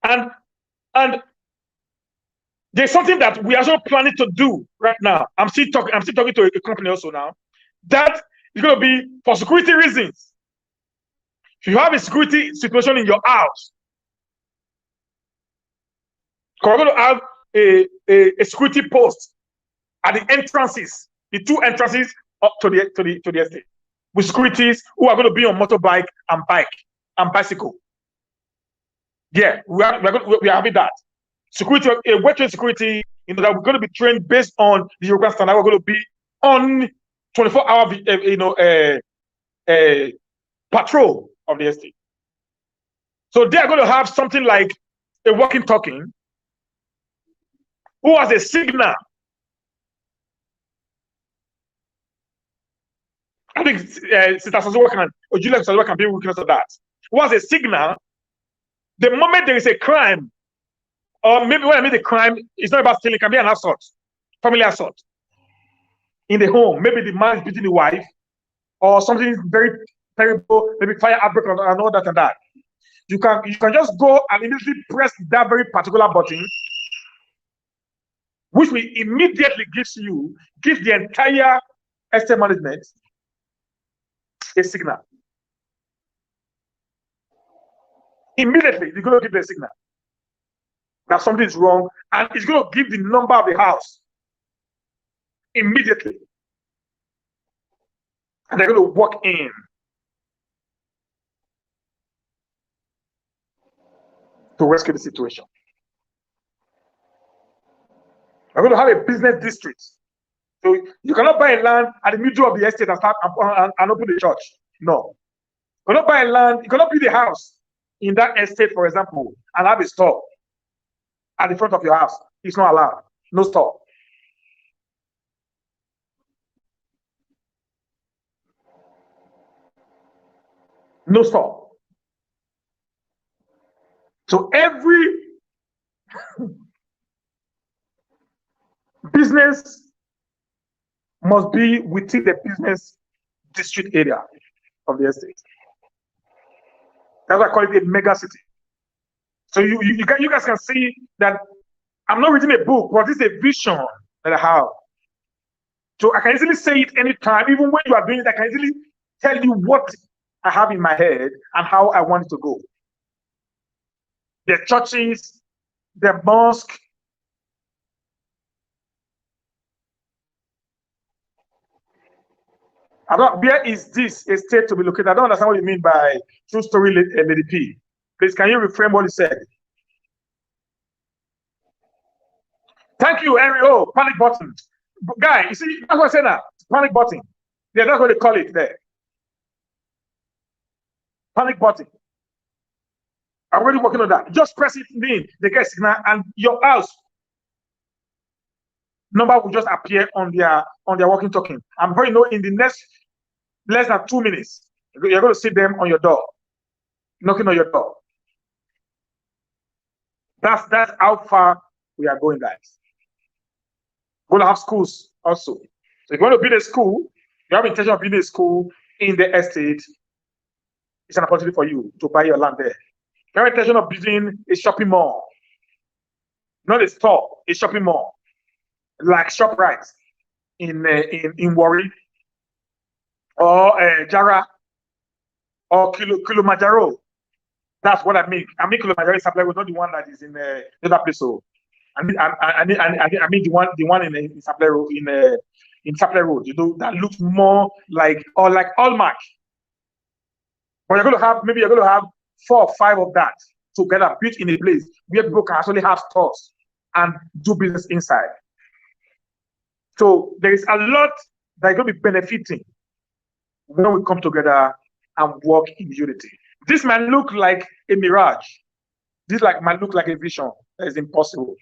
And there's something that we are also planning to do right now. I'm still talking to a company also now. That is going to be for security reasons. If you have a security situation in your house, we're going to have a security post at the entrances, the 2 entrances up to the estate, with securities who are going to be on motorbike and bicycle. Yeah, we are having that security, a waiting security. That we're going to be trained based on the European standard. We're going to be on 24-hour, patrol of the estate. So they are going to have something like a walking talking who has a signal. I think Sister Sazuwa or Julia Sazuwa can be witness of that. Who has a signal the moment there is a crime, or maybe when I mean the crime, it's not about stealing, it can be an assault, family assault in the home. Maybe the man is beating the wife, or something very terrible, maybe fire outbreak and all that and that. You can just go and immediately press that very particular button, which will immediately give the entire estate management a signal. Immediately, you're going to give the signal that something is wrong, and it's going to give the number of the house immediately. And they're going to walk in. To rescue the situation. We're going to have a business district. So you cannot buy a land at the middle of the estate and start and open the church. No. You cannot buy a land, you cannot build a house in that estate, for example, and have a store at the front of your house. It's not allowed. No store. No store. So every business must be within the business district area of the estate. That's why I call it a mega city. So you guys can see that I'm not reading a book, but this is a vision that I have. So I can easily say it anytime, even when you are doing it, I can easily tell you what I have in my head and how I want it to go. The churches, the mosque, where is this estate to be located? I don't understand what you mean by true story, Lady P. Please, can you reframe what you said? Thank you, Henry. Oh, panic button. Guy, you see, that's what I said now. Panic button. Yeah, that's what they call it there. Panic button. I'm already working on that. Just press it in the guest signal, and your house number will just appear on their walking talking. I'm going to know in the next less than 2 minutes, you're going to see them on your door, knocking on your door. That's how far we are going, guys. We're going to have schools also. So if you want to build a school, you have intention of building a school in the estate, it's an opportunity for you to buy your land there. You have intention of building a shopping mall, not a store, a shopping mall, like ShopRite in Warri, or Jara, or Kilimanjaro. That's what I mean. I mean Kilimanjaro is Sapele Road, not the one that is in the other place. So I mean the one in Sapele Road, in Sapele Road. You know, that looks more like Allmark. But you're going to have 4 or 5 of that together, built in a place where people can actually have stores and do business inside. So there is a lot that is going to be benefiting when we come together and work in unity. This might look like a mirage. This might look like a vision that is impossible.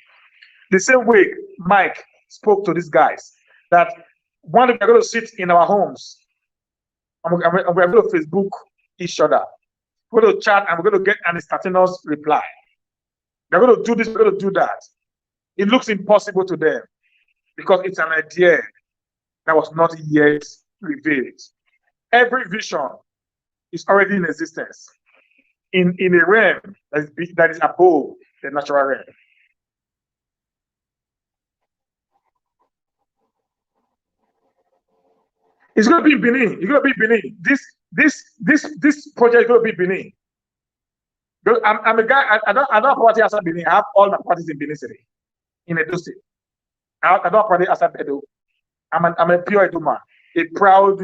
The same way Mike spoke to these guys, that one day we're going to sit in our homes and we're going to Facebook each other. We're going to chat and we're going to get an instantaneous reply. They're going to do this, we're going to do that. It looks impossible to them because it's an idea that was not yet revealed. Every vision is already in existence in a realm that is above the natural realm. It's going to be in Benin. It's going to be Benin. This project is going to be Benin. I'm a guy. I don't have property outside Benin. I have all my properties in Benin City, in Edo State. I don't have property outside Edo. I'm a pure Edo man, a proud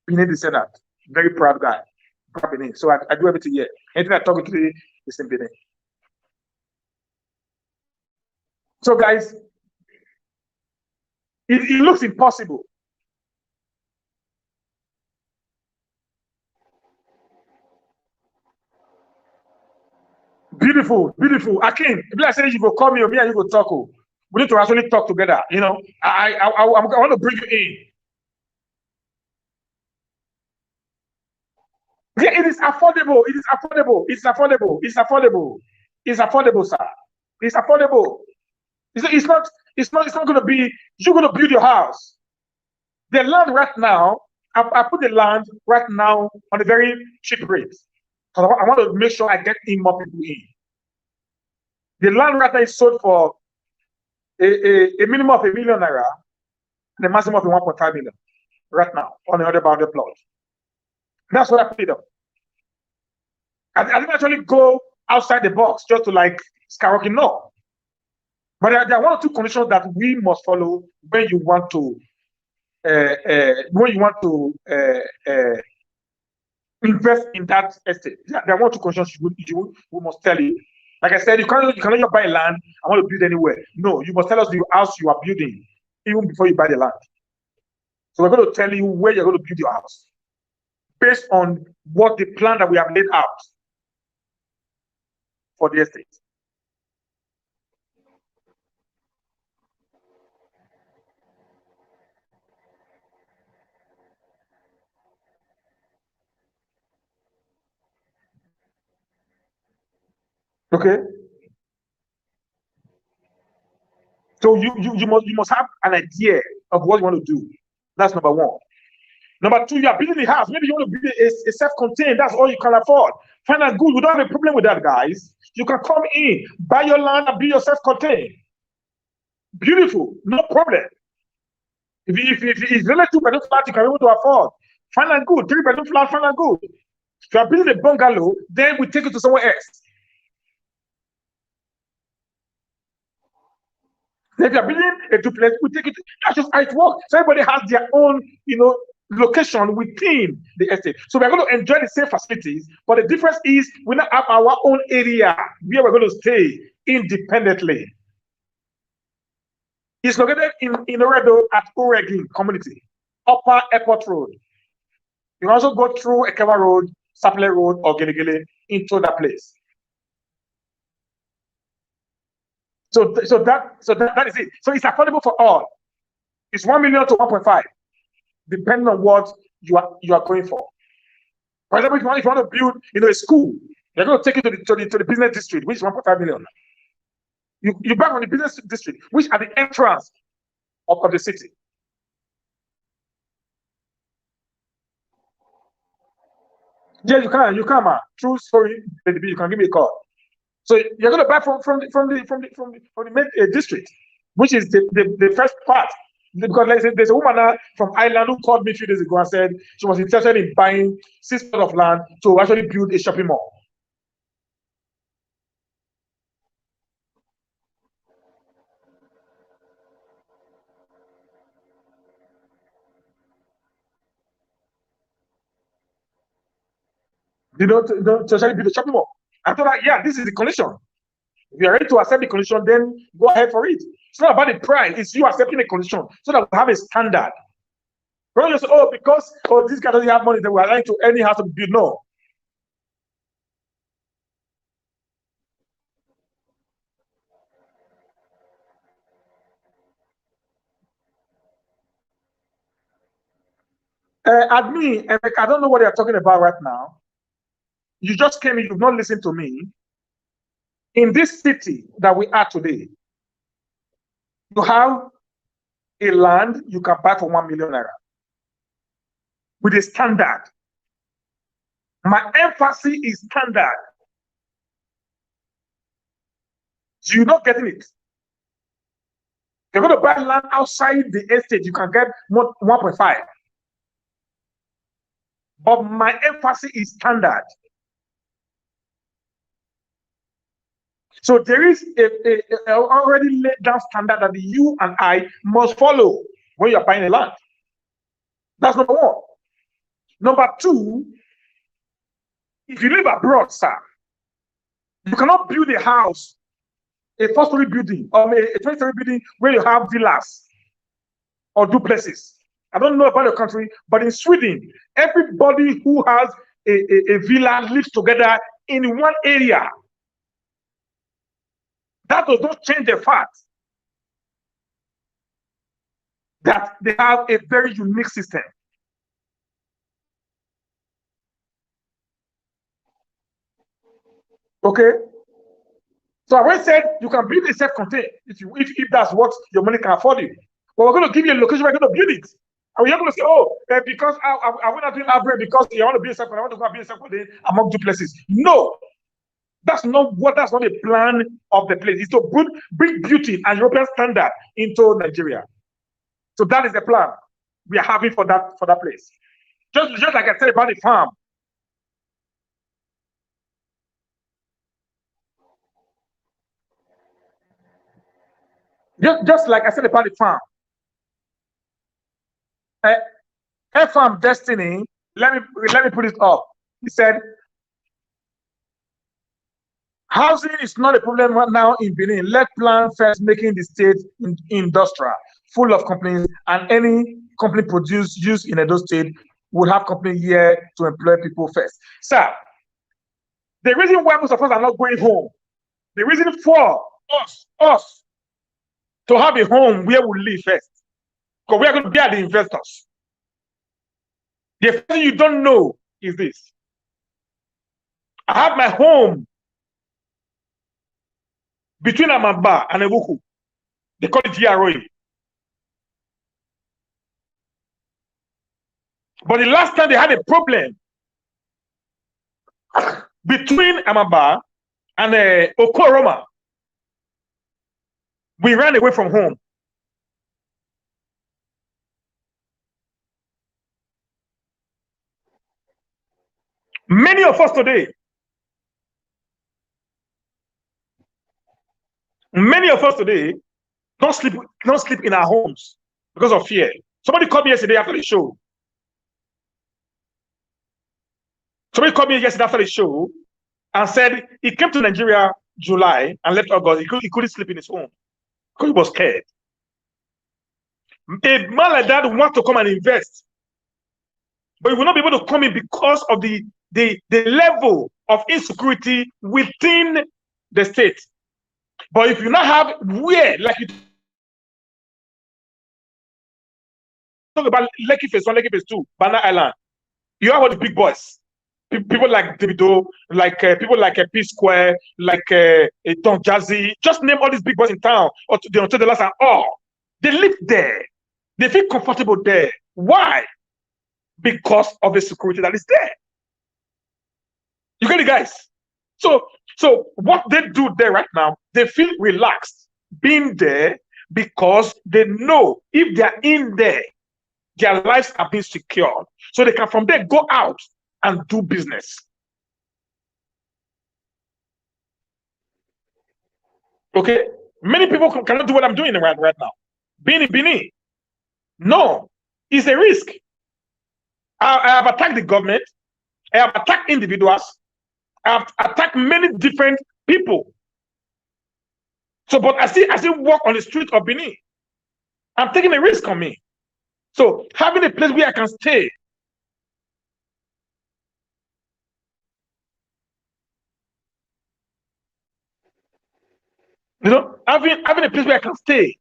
Benin descendant, very proud guy. Benin. So I do everything here. Anything I talk to is in Benin. So guys, it looks impossible. Beautiful, beautiful. Akin, if I say you go call me or me and you go talk, we need to actually talk together. You know, I want to bring you in. Yeah, it is affordable. It is affordable. It's affordable. It's affordable. It's affordable, sir. It's affordable. It's not. It's not. It's not going to be. You're going to build your house. The land right now. I put the land right now on a very cheap rate because I want to make sure I get in more people in. The land right now is sold for a minimum of ₦1 million and a maximum of 1.5 million right now on the other boundary plot. That's what I put it up. I didn't actually go outside the box just to like skyrocket, no. But there are one or two conditions that we must follow when you want to invest in that estate. There are one or two conditions we must tell you. Like I said, you cannot just buy land. I want to build anywhere. No, you must tell us the house you are building even before you buy the land. So we're going to tell you where you're going to build your house based on what the plan that we have laid out for the estate. Okay. So you must have an idea of what you want to do. That's number one. Number two, you are building the house. Maybe you want to build a self-contained. That's all you can afford. Fine and good. We don't have a problem with that, guys. You can come in, buy your land, and build your self-contained. Beautiful, no problem. If it's really 2-bedroom flat, you can be able to afford. Fine and good. 3-bedroom flat, fine and good. If you are building a bungalow, then we take it to somewhere else. If you are building a duplex, we take it. That's just how it works. So everybody has their own, location within the estate. So we're going to enjoy the same facilities, but the difference is we now have our own area where we're going to stay independently. It's located in Oredo at Uregin community, Upper Airport Road. You can also go through Ekeva Road, Sapele Road, or Gelegele into that place. So that is it. So it's affordable for all. It's 1 million to 1.5, depending on what you are going for. For example, if you want to build, a school, they're going to take it to the business district, which is 1.5 million. You buy from the business district, which are the entrance of the city. Yeah, you can, man. True story. You can give me a call. So you're going to buy from the main district, which is the first part. Because like I said, there's a woman from Ireland who called me a few days ago and said she was interested in buying 6 plots of land to actually build a shopping mall. To actually build a shopping mall. I thought, yeah, this is the condition. If you're ready to accept the condition, then go ahead for it. It's not about the price, it's you accepting the condition so that we have a standard. Don't just say, because this guy doesn't have money, then we're allowed to any house to build. No. Admin, Eric, I don't know what you're talking about right now. You just came in, you've not listened to me. In this city that we are today, you have a land you can buy for 1 million naira with a standard. My emphasis is standard. You're not getting it. You're going to buy land outside the estate, you can get 1.5. But my emphasis is standard. So there is a already laid down standard that you and I must follow when you're buying a land. That's number one. Number two, if you live abroad, sir, you cannot build a house, a 4-story building, or a 20-story building where you have villas or duplexes. I don't know about your country, but in Sweden, everybody who has a villa lives together in one area. That does not change the fact that they have a very unique system. Okay? So I already said you can build a self-contained if that's what your money can afford it. But we're going to give you a location where you're going to build it. And we're going to say, oh, because I went out doing upgrade because you want to build a self-contained, I want to go and build a self-contained among duplexes. No, that's not the plan of the place. It's to bring beauty and European standard into Nigeria. So that is the plan we are having for that place. Just like I said about the farm. Just like I said about the farm. Farm Destiny, let me put it up. He said, housing is not a problem right now in Benin. Let plan first making the state industrial, full of companies, and any company used in Edo State would have company here to employ people first. Sir, the reason why most of us are not going home, the reason for us to have a home where we live first, because we are going to be the investors. The first thing you don't know is this. I have my home between Amamba and Ebuku. They call it GROE. But the last time they had a problem between Amamba and Okoroma, we ran away from home. Many of us today, don't sleep in our homes because of fear. Somebody called me yesterday after the show. And said he came to Nigeria July and left August. He couldn't sleep in his home because he was scared. A man like that wants to come and invest, but he will not be able to come in because of the level of insecurity within the state. But if you not have where, like you talk about Lekki Phase 1, Lekki Phase 2, Banana Island, you have all the big boys. People like Davido, like people like P Square, like Don Jazzy, just name all these big boys in town, or to the last and all. They live there. They feel comfortable there. Why? Because of the security that is there. You get it, guys? So what they do there right now, they feel relaxed being there because they know if they're in there, their lives are being secured. So they can from there go out and do business. Okay? Many people cannot do what I'm doing right now. Being in Benin. No, it's a risk. I have attacked the government. I have attacked individuals. I have attacked many different people. So, but I still walk on the street of Benin. I'm taking a risk on me. So having a place where I can stay. You know, having a place where I can stay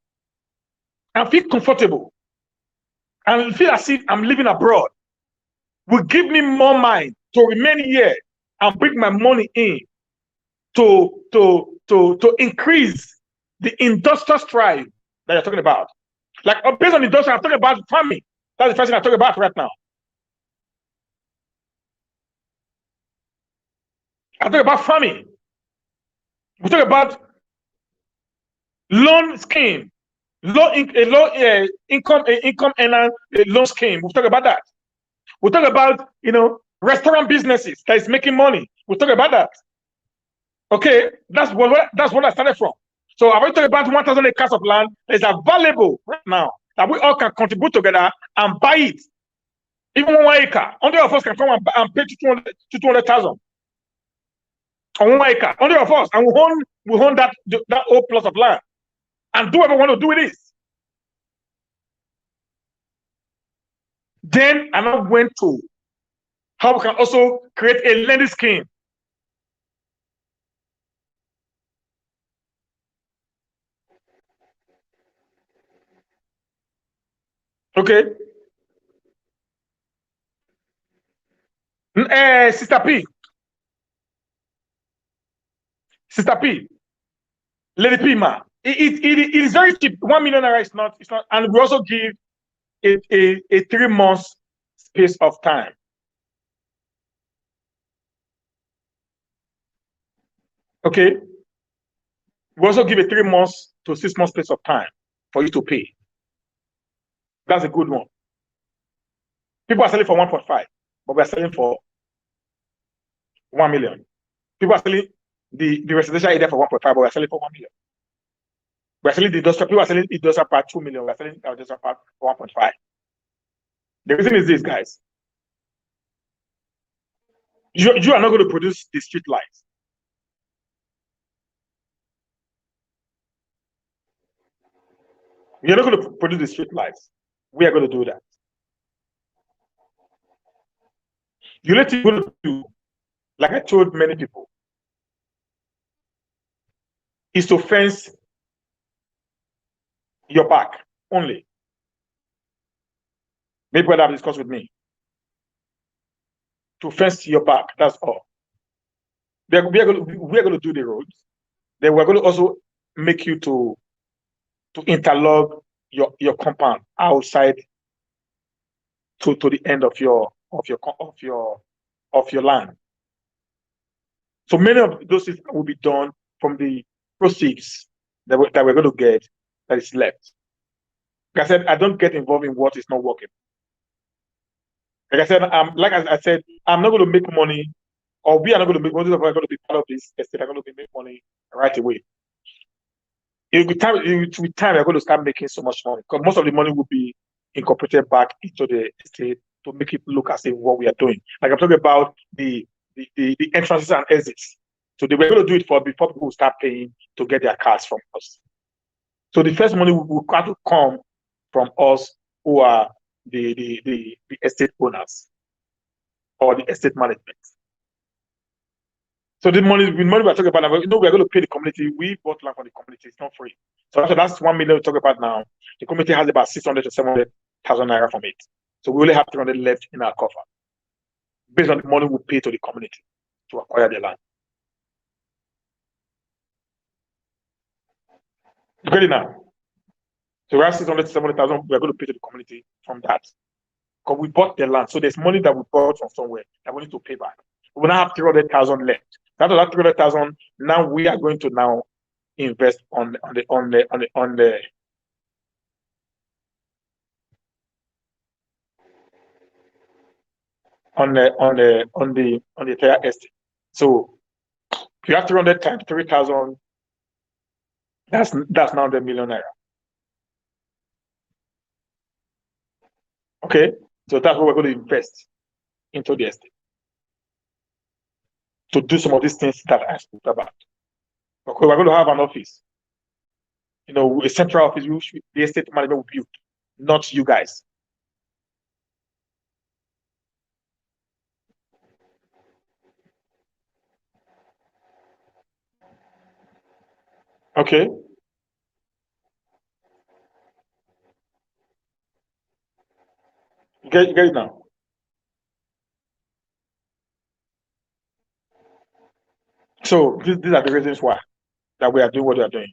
and feel comfortable and feel as if I'm living abroad will give me more mind to remain here and bring my money in to increase the industrial strive that you're talking about. Like based on industrial, I'm talking about farming. That's the first thing I'm talking about right now. I'm talking about farming. We talk about loan scheme, low income earner loan scheme. We talk about that. We talk about restaurant businesses that is making money. We talk about that. Okay, that's what I started from. So I've already talked about 1,000 acres of land that is available right now that we all can contribute together and buy it. Even 1 acre, 100 of us can come and pay 200,000 on 1 acre. 100 of us, and we own that whole plot of land and do whatever we want to do with it. Then I now went to how we can also create a lending scheme. Okay. Sister P. Sister P. Lady P, ma. It is very cheap. 1 million naira is not, it's not, and we also give a 3 months space of time. Okay. We also give a 3 months to 6 months space of time for you to pay. That's a good one. People are selling for 1.5, but we are selling for 1 million. People are selling the residential area for 1.5, but we are selling for 1 million. We are selling the industrial, people are selling the industrial part 2 million. We are selling our industrial part for 1.5. The reason is this, guys. You are not going to produce the street lights. You're not going to produce the street lights. We are going to do that. You let it go to do, like I told many people, is to fence your back only. Maybe what I've discussed with me. To fence your back, that's all. We are going to do the roads. Then we're going to also make you to interlock your compound outside to the end of your land. So many of those things will be done from the proceeds that we're going to get that is left. Like I said, I don't get involved in what is not working. Like I said, I'm not going to make money, or we are not going to make money. We're going to be part of this estate. I'm going to make money right away. With time, we're going to start making so much money because most of the money will be incorporated back into the estate to make it look as if what we are doing. Like I'm talking about the entrances and exits. So they were going to do it before people will start paying to get their cars from us. So the first money will have to come from us who are the estate owners or the estate management. So the money we're talking about, we're going to pay the community. We bought land from the community. It's not free. So that's 1 million we talk about now. The community has about 600 to 700,000 naira from it. So we only have 300 left in our coffer, based on the money we pay to the community to acquire the land. You get it now? So we have 600 to 700,000 we're going to pay to the community from that. Because we bought the land. So there's money that we bought from somewhere that we need to pay back. We now have 300,000 left. Out of that 300,000, now we are going to now invest on the entire estate. So if you have 300 times 3,000, that's now the million naira. Okay, so that's what we're going to invest into the estate to do some of these things that I spoke about. Okay, we're going to have an office, a central office which the estate management will build, not you guys. Okay. You get it now. So these are the reasons why that we are doing what we are doing.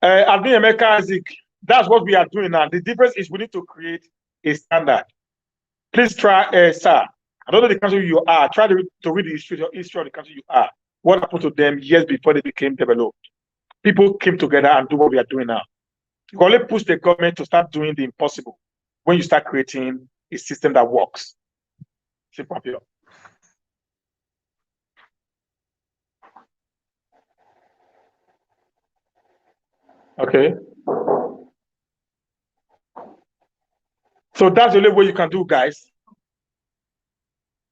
I've been America, Isaac. That's what we are doing now. The difference is we need to create a standard. Please try, sir. I don't know the country you are. Try to read the history of the country you are. What happened to them years before they became developed? People came together and do what we are doing now. You only push the government to start doing the impossible when you start creating a system that works. Simple. Okay. So that's the only way you can do, guys.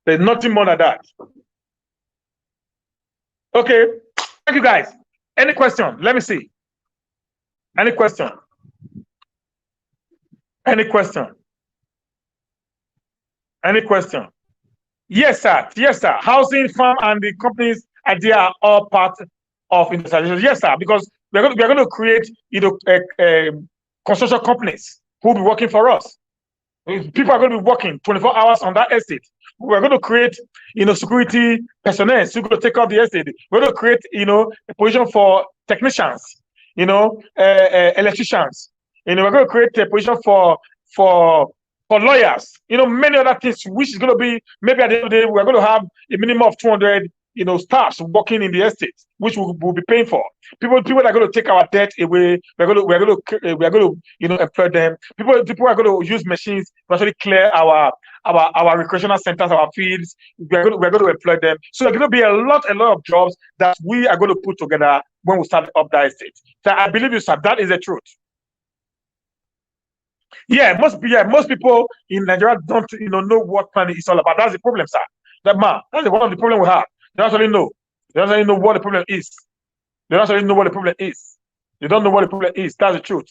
There's nothing more than that. Okay. Thank you, guys. Any question? Let me see. Any question? Any question? Any question? Yes, sir. Yes, sir. Housing, farm, and the companies idea are all part of industrialization. Yes, sir. Because we're going to create, construction companies who will be working for us. People are going to be working 24 hours on that estate. We're going to create, security personnel who are going to take up the estate. We're going to create, a position for technicians, electricians. We're going to create a position for lawyers. Many other things, which is going to be, maybe at the end of the day, we're going to have a minimum of 200 staffs working in the estate, which we'll be paying for. People are going to take our debt away. We're going to employ them. People are going to use machines to actually clear our recreational centers, our fields. We're going to employ them. So there's going to be a lot of jobs that we are going to put together when we start up that estate. So I believe you, sir. That is the truth. Most people in Nigeria don't know what planning is all about. That's the problem, sir. That's one of the problem we have. They don't actually know. They don't actually know what the problem is. They don't actually know what the problem is. They don't know what the problem is. That's the truth.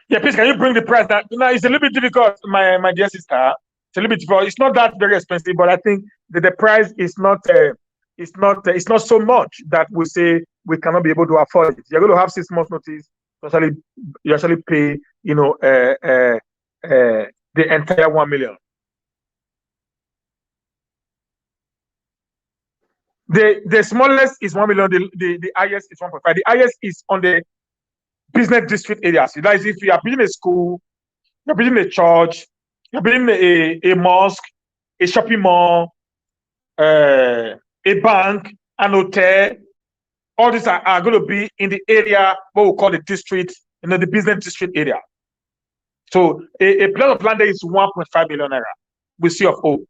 Yeah, please, can you bring the price down? It's a little bit difficult, my dear sister. It's a little bit difficult. It's not that very expensive, but I think that the price is not. It's not so much that we say we cannot be able to afford it. You're going to have 6 months notice. You actually pay, the entire 1 million. The smallest is 1 million. The highest is 1.5. The highest is on the business district areas. That is, if you are building a school, you're building a church, you're building a mosque, a shopping mall, a bank, an hotel. All these are going to be in the area what we call the district, the business district area. So a plot of land there is 1.5 million naira with C of O.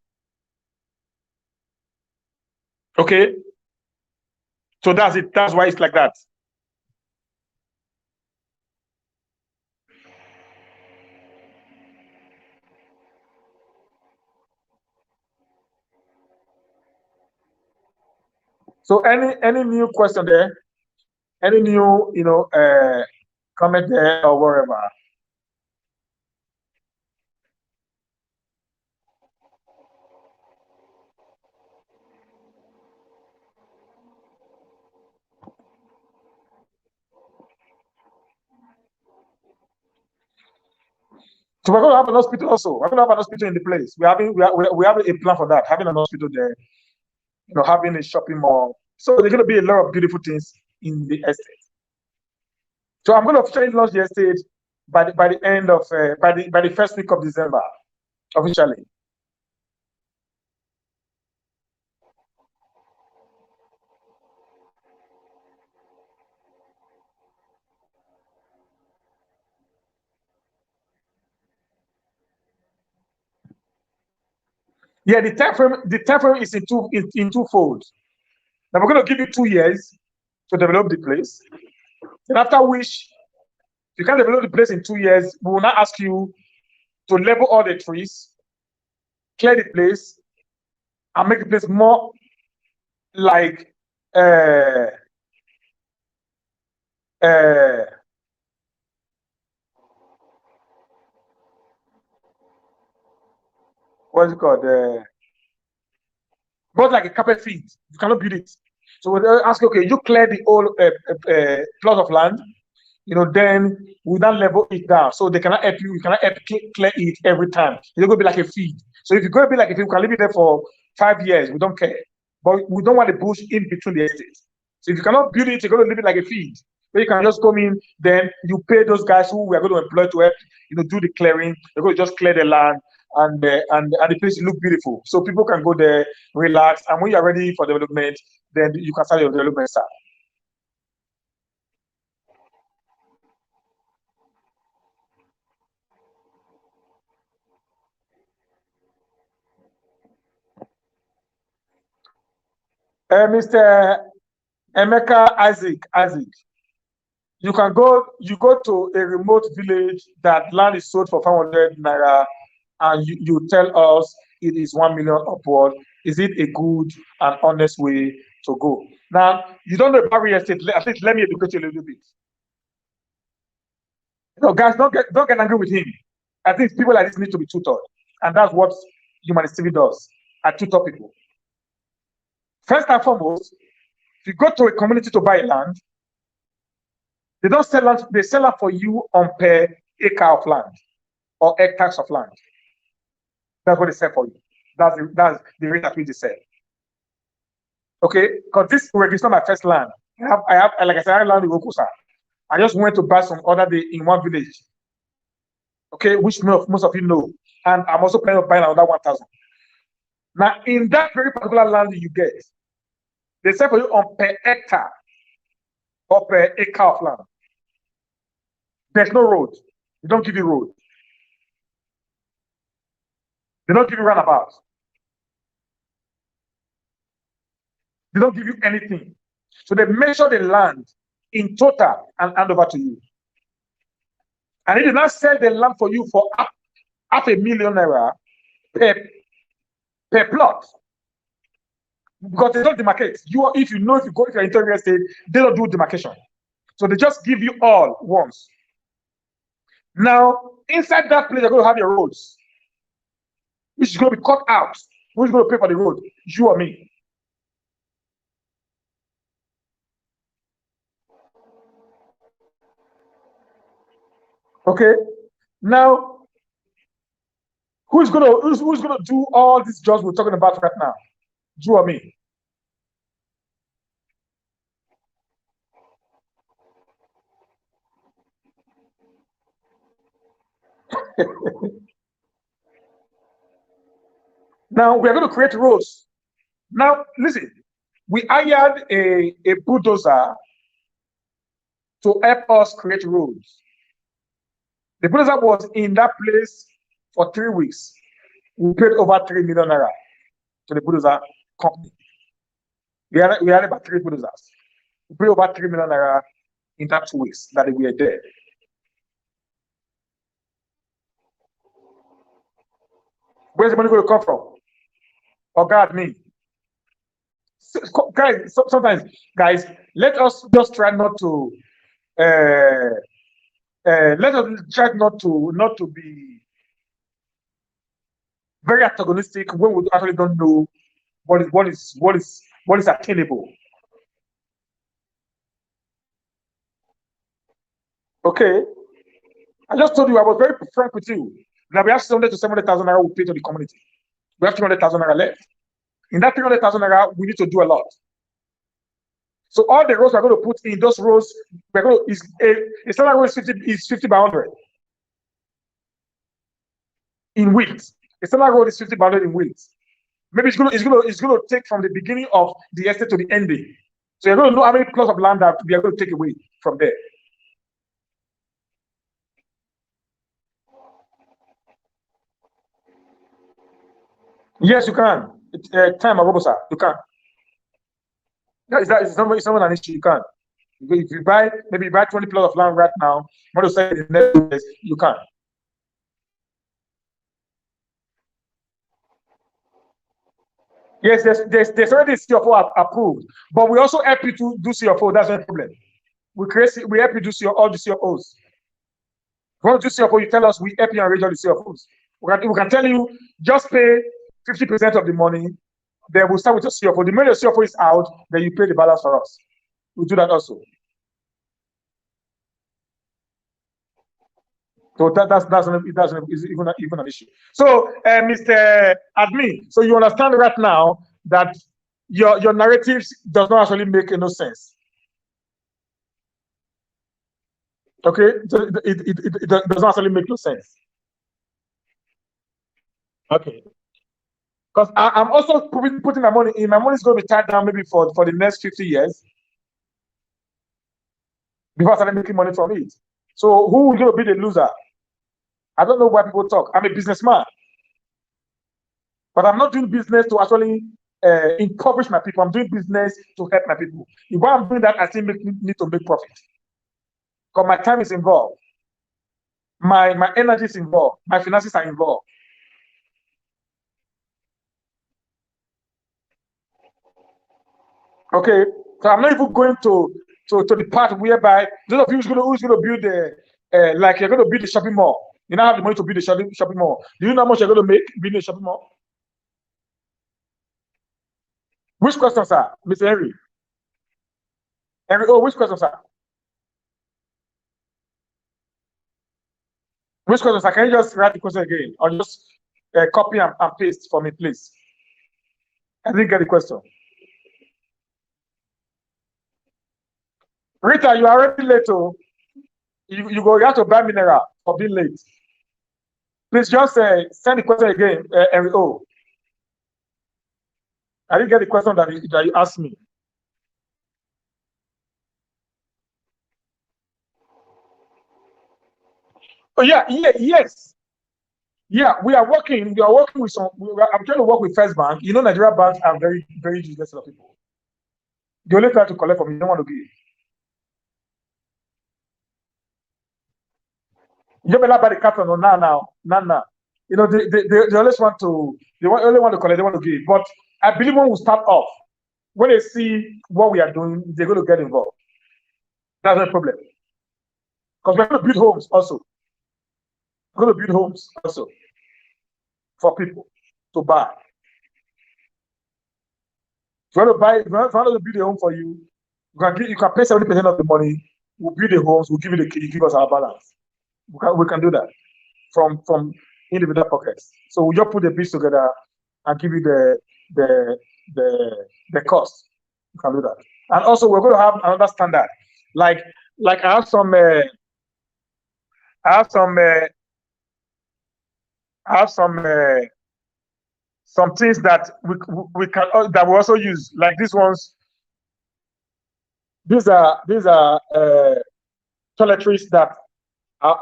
Okay, so that's it. That's why it's like that. So any new question there? Any new comment there or whatever? So we're going to have an hospital also. We're going to have an hospital in the place. We have a plan for that. Having an hospital there, having a shopping mall. So there's going to be a lot of beautiful things in the estate. So I'm going to officially launch the estate by the end of by the first week of December, officially. Yeah, the time frame is in two folds. Now we're going to give you 2 years to develop the place. And after which, if you can develop the place in 2 years, we will now ask you to level all the trees, clear the place, and make the place more like uh, what's it called? But like a carpet field. You cannot build it. So we'll ask you, okay, you clear the whole plot of land, then we then level it down. So they cannot help you. You cannot help clear it every time. It's going to be like a feed. So if you're going to be like, if you can leave it there for 5 years, we don't care. But we don't want the bush in between the estates. So if you cannot build it, you're going to leave it like a feed. Where you can just come in, then you pay those guys who we are going to employ to help, do the clearing. They're going to just clear the land, and the place look beautiful. So people can go there, relax, and when you're ready for development, then you can start your development start. Mr. Emeka Isaac, you go to a remote village that land is sold for 500 naira, and you tell us it is 1 million upward. Is it a good and honest way to go? Now, you don't know about real estate. At least let me educate you a little bit. Guys, don't get angry with him. I think people like this need to be tutored. And that's what Humanist TV does. I tutor people. First and foremost, if you go to a community to buy land, they don't sell land, they sell land for you on per acre of land or hectares of land. That's what they sell for you. That's the rate at which they sell. Okay, because this is not my first land. I have like I said, I have land in Okusa. I just went to buy some other day in one village. Okay, which most of you know. And I'm also planning on buying another 1,000. Now, in that very particular land you get, they sell for you on per hectare or per acre of land. There's no road. They don't give you road. They don't give you roundabout. They don't give you anything. So they measure the land in total and hand over to you. And they do not sell the land for you for $500,000 naira per plot. Because they don't demarcate. If you're into real estate, they don't do demarcation. So they just give you all once. Now, inside that place, you're going to have your roads, which is going to be cut out. Who's going to pay for the road? You or me? Okay. Now, who's gonna do all these jobs we're talking about right now? You or me? Now we are going to create roads. Now listen, we hired a bulldozer to help us create roads. The bulldozer was in that place for 3 weeks. We paid over 3 million naira to the bulldozer company. We had about 3 bulldozers. We paid over 3 million naira in that 2 weeks that we were there. Where's the money going to come from? Oh God, me. Guys, sometimes, guys, let us just try not to. Let us try not to be very antagonistic when we actually don't know what is attainable. Okay, I just told you I was very frank with you. Now we have 700 to 700,000 naira we pay to the community. We have 300,000 naira left. In that 300,000 naira, we need to do a lot. So all the roads we're going to put in those roads, we're going to a standard road is 50 by 100 in width. A standard road is 50 by 100 in width. Maybe it's going to take from the beginning of the estate to the ending. So you're going to know how many plots of land that we are going to take away from there. Yes, you can. Time Agobosa, you can. It's not an issue. You can. If you buy 20 plots of land right now, want to say in the next days, you can. Yes, there's already CFO approved, but we also help you to do CFO. That's not a problem. We help you do all the CFOs. If you want to do CFO, you tell us, we help you arrange all the CFOs. We can tell you, just pay 50% of the money, then we'll start with your CFO. The minute your CFO is out, then you pay the balance for us. We'll do that also. So that's even an issue. So, Mr. Admin, so you understand right now that your narratives does not actually make no sense. Okay, so it does not actually make no sense. Okay. Because I'm also putting my money in. My money is going to be tied down maybe for the next 50 years before I start making money from it. So who is going to be the loser? I don't know why people talk. I'm a businessman, but I'm not doing business to actually impoverish my people. I'm doing business to help my people. If I'm doing that, I still need to make profit. Because my time is involved, my energy is involved, my finances are involved. Okay, so I'm not even going to the part whereby those of you who's going to build like you're going to build a shopping mall. You now have the money to build a shopping mall. Do you know how much you're going to make building a shopping mall? Which question, sir? Mr. Henry. Henry, oh, which question, sir? Which question, sir? Can you just write the question again? Or just copy and paste for me, please? I didn't get the question. Rita, you are already late. Oh. You have to buy mineral for being late. Please just send the question again, Henry O. I didn't get the question that you asked me. Oh yeah, yes. Yeah, we are working. We are working with some. I'm trying to work with First Bank. You know, Nigeria banks are very, very useless to people. They only try to collect from you. They don't want to give. You better buy the carton or now. You know, they always want to. Only want to collect. They want to give. But I believe when we start off, when they see what we are doing, they're going to get involved. That's no problem. Because we're going to build homes also. We're going to build homes also for people to buy. If you want to buy, if you want to build a home for you, you can pay 70% of the money. We'll build the homes. We'll give you the key. You give us our balance. We can do that from individual pockets. So we just put the bids together and give you the cost. You can do that. And also, we're going to have another standard. Like I have some some things that we can that we also use, like these ones. These are toiletries that I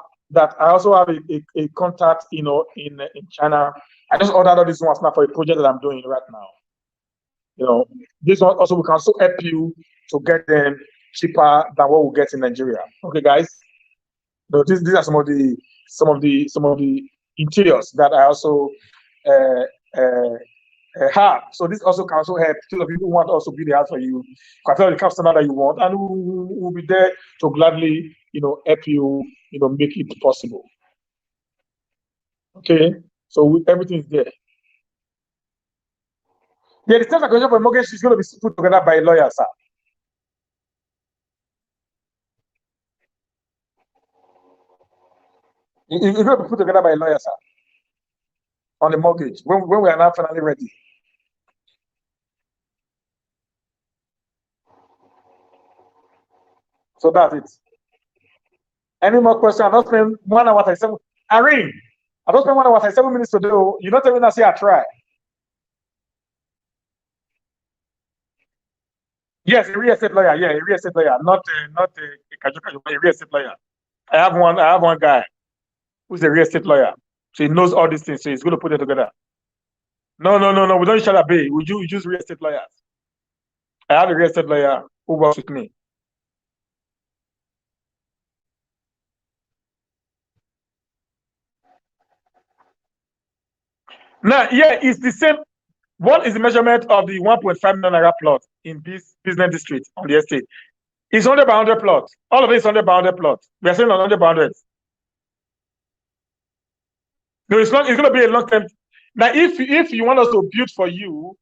also have a contact, you know, in China. I just ordered all these ones now for a project that I'm doing right now. You know, this one also we can also help you to get them cheaper than what we get in Nigeria. Okay, guys. So these are some of the interiors that I also have. So this also can also help to the people who want to also build the house for you. Can tell the customer that you want, and we'll be there to gladly, you know, help you, you know, make it possible. Okay, so everything is there. Yeah, the terms and conditions for mortgage is going to be put together by a lawyer, sir. It's going to be put together by a lawyer, sir, on the mortgage when we are now finally ready. So that's it. Any more questions? I don't spend 1 hour 37. Irene, I don't spend 1 hour 37 minutes to do. You're not telling us here I try. Yes, a real estate lawyer. Yeah, a real estate lawyer, not a real estate lawyer. I have one guy who's a real estate lawyer. So he knows all these things. So he's going to put it together. No. We don't each other pay. We use real estate lawyers. I have a real estate lawyer who works with me. Now, yeah, it's the same. What is the measurement of the 1.5 million naira plot in this business district on the estate? It's 100 by 100 plot. All of it is 100 by 100 plot. We are saying on 100 by 100. No, it's not. It's going to be a long term. Now, if you want us to build for you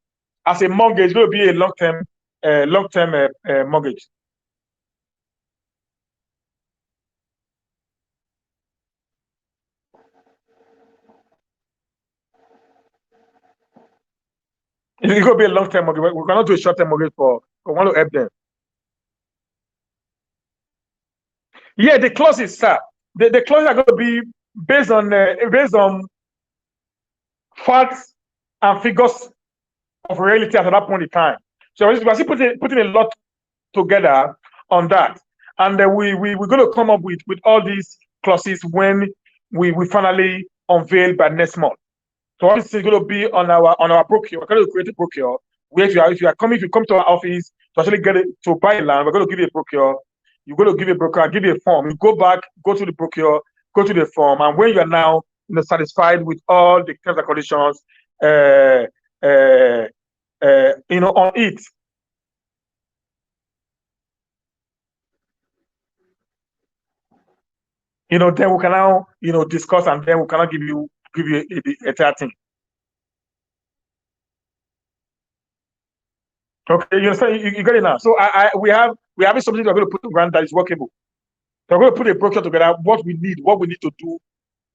as a mortgage, it's going to be a long term mortgage. It's going to be a long term mortgage. We cannot do a short term mortgage for. We want to help them. Yeah, the clauses, sir. The clauses are going to be based on facts and figures of reality at that point in time. So we're still putting a lot together on that, and we're going to come up with all these clauses when we finally unveil by next month. So all this is going to be on our brochure. We're going to create a brochure where if you come to our office to actually get it to buy land, we're going to give you a brochure. You're going to give a broker, give you a form. You go back, go to the brochure, go to the form, and when you are now, you know, satisfied with all the terms and conditions, you know, on it, then we can now, discuss, and then we cannot give you the entire thing. Okay, you understand? You get it now. So we have something we're going to put to ground that is workable. We're going to put a brochure together. What we need to do,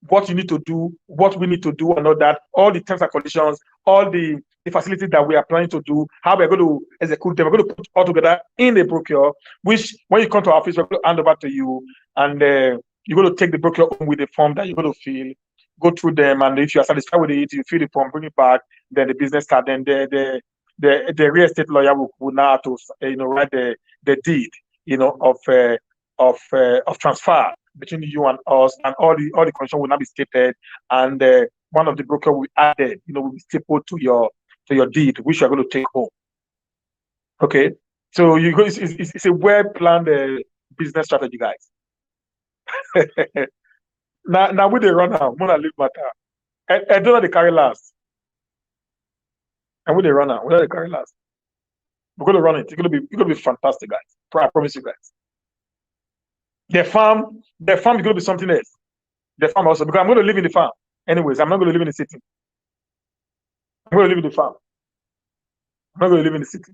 what you need to do, what we need to do, and all that. All the terms and conditions, all the facilities that we are planning to do, how we're going to execute them. We're going to put all together in the brochure. Which, when you come to our office, we're going to hand over to you, and you're going to take the brochure home with the form that you're going to fill. Go through them, and if you are satisfied with it, you fill the form, bring it back. Then the business start. Then the real estate lawyer will now have to write the deed of transfer between you and us, and all the conditions will now be stated, and one of the broker will add it, will be stapled to your deed, which you are going to take home. Okay, so it's a well planned business strategy, guys. now with the run now, Mona leave matter. I don't know the carry last. And with the runner, we're not the carry last. We're going to run it. It's going to be fantastic, guys. I promise you guys. The farm is going to be something else. The farm also, because I'm going to live in the farm. Anyways, I'm not going to live in the city. I'm going to live in the farm. I'm not going to live in the city.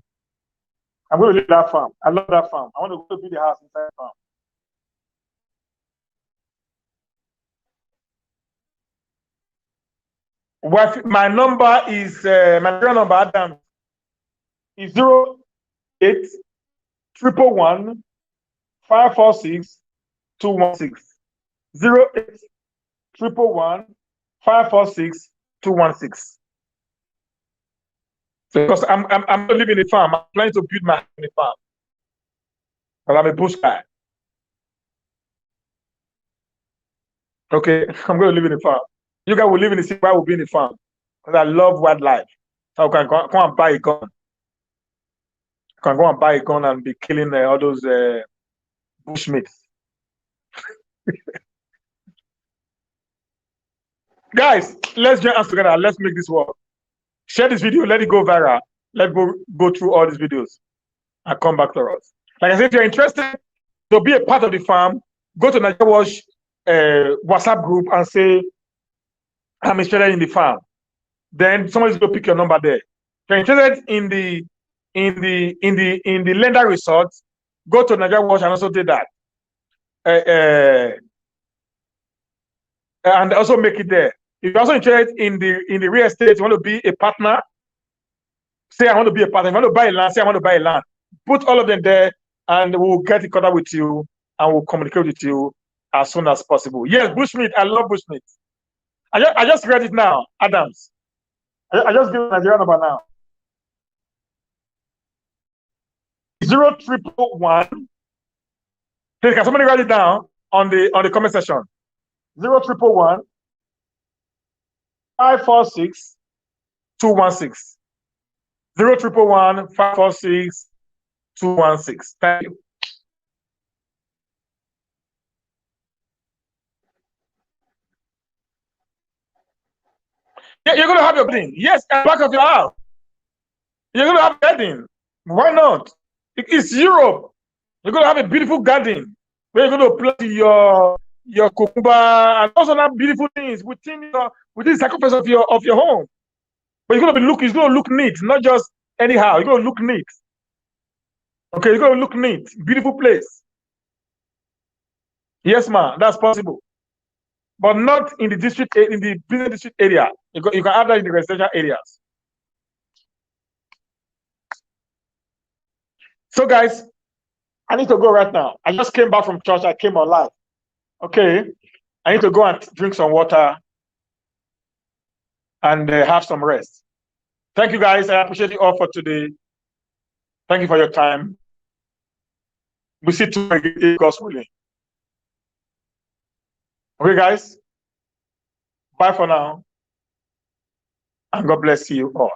I'm going to live in that farm. I love that farm. I want to go to the house inside the farm. My number is my real number, Adam, is 08 111 546 216. 08 111 546 216. Because I'm not living in a farm. I'm planning to build my house in a farm. But I'm a bush guy. Okay, I'm going to live in a farm. You guys will live in the city, I will be in the farm. Because I love wildlife. So I can go and buy a gun. I can go and buy a gun and be killing all those bushmeats. Guys, let's join us together. Let's make this work. Share this video. Let it go viral. Let's go through all these videos and come back to us. Like I said, if you're interested to be a part of the farm, go to Nigeria Watch WhatsApp group and say, I'm interested in the farm. Then somebody's going to pick your number there. If you're interested in the lender resort, go to Nigeria Watch and also do that. And also make it there. If you're also interested in the real estate, you want to be a partner, say I want to be a partner. If you want to buy a land, say I want to buy a land. Put all of them there, and we'll get in contact with you, and we'll communicate with you as soon as possible. Yes, bushmeat. I love bushmeat. I just read it now, Adams. I just give Nigeria number now. 0111. Please, can somebody write it down on the comment section? 0111 546 216. 0111 546 216. Thank you. Yeah, you're going to have your wedding. Yes, at the back of your house. You're going to have a wedding. Why not? It's Europe. You're going to have a beautiful garden where you're going to plant your cucumber and also have beautiful things within the circumference of your home. But it's going to look neat, not just anyhow. You're going to look neat. Okay, you're going to look neat. Beautiful place. Yes, ma'am, that's possible. But not in the district, in the business district area. You can have that in the residential areas. So, guys, I need to go right now. I just came back from church. I came on live. Okay, I need to go and drink some water and have some rest. Thank you, guys. I appreciate you all for today. Thank you for your time. We see you again, God's willing. Okay, guys. Bye for now. And God bless you all.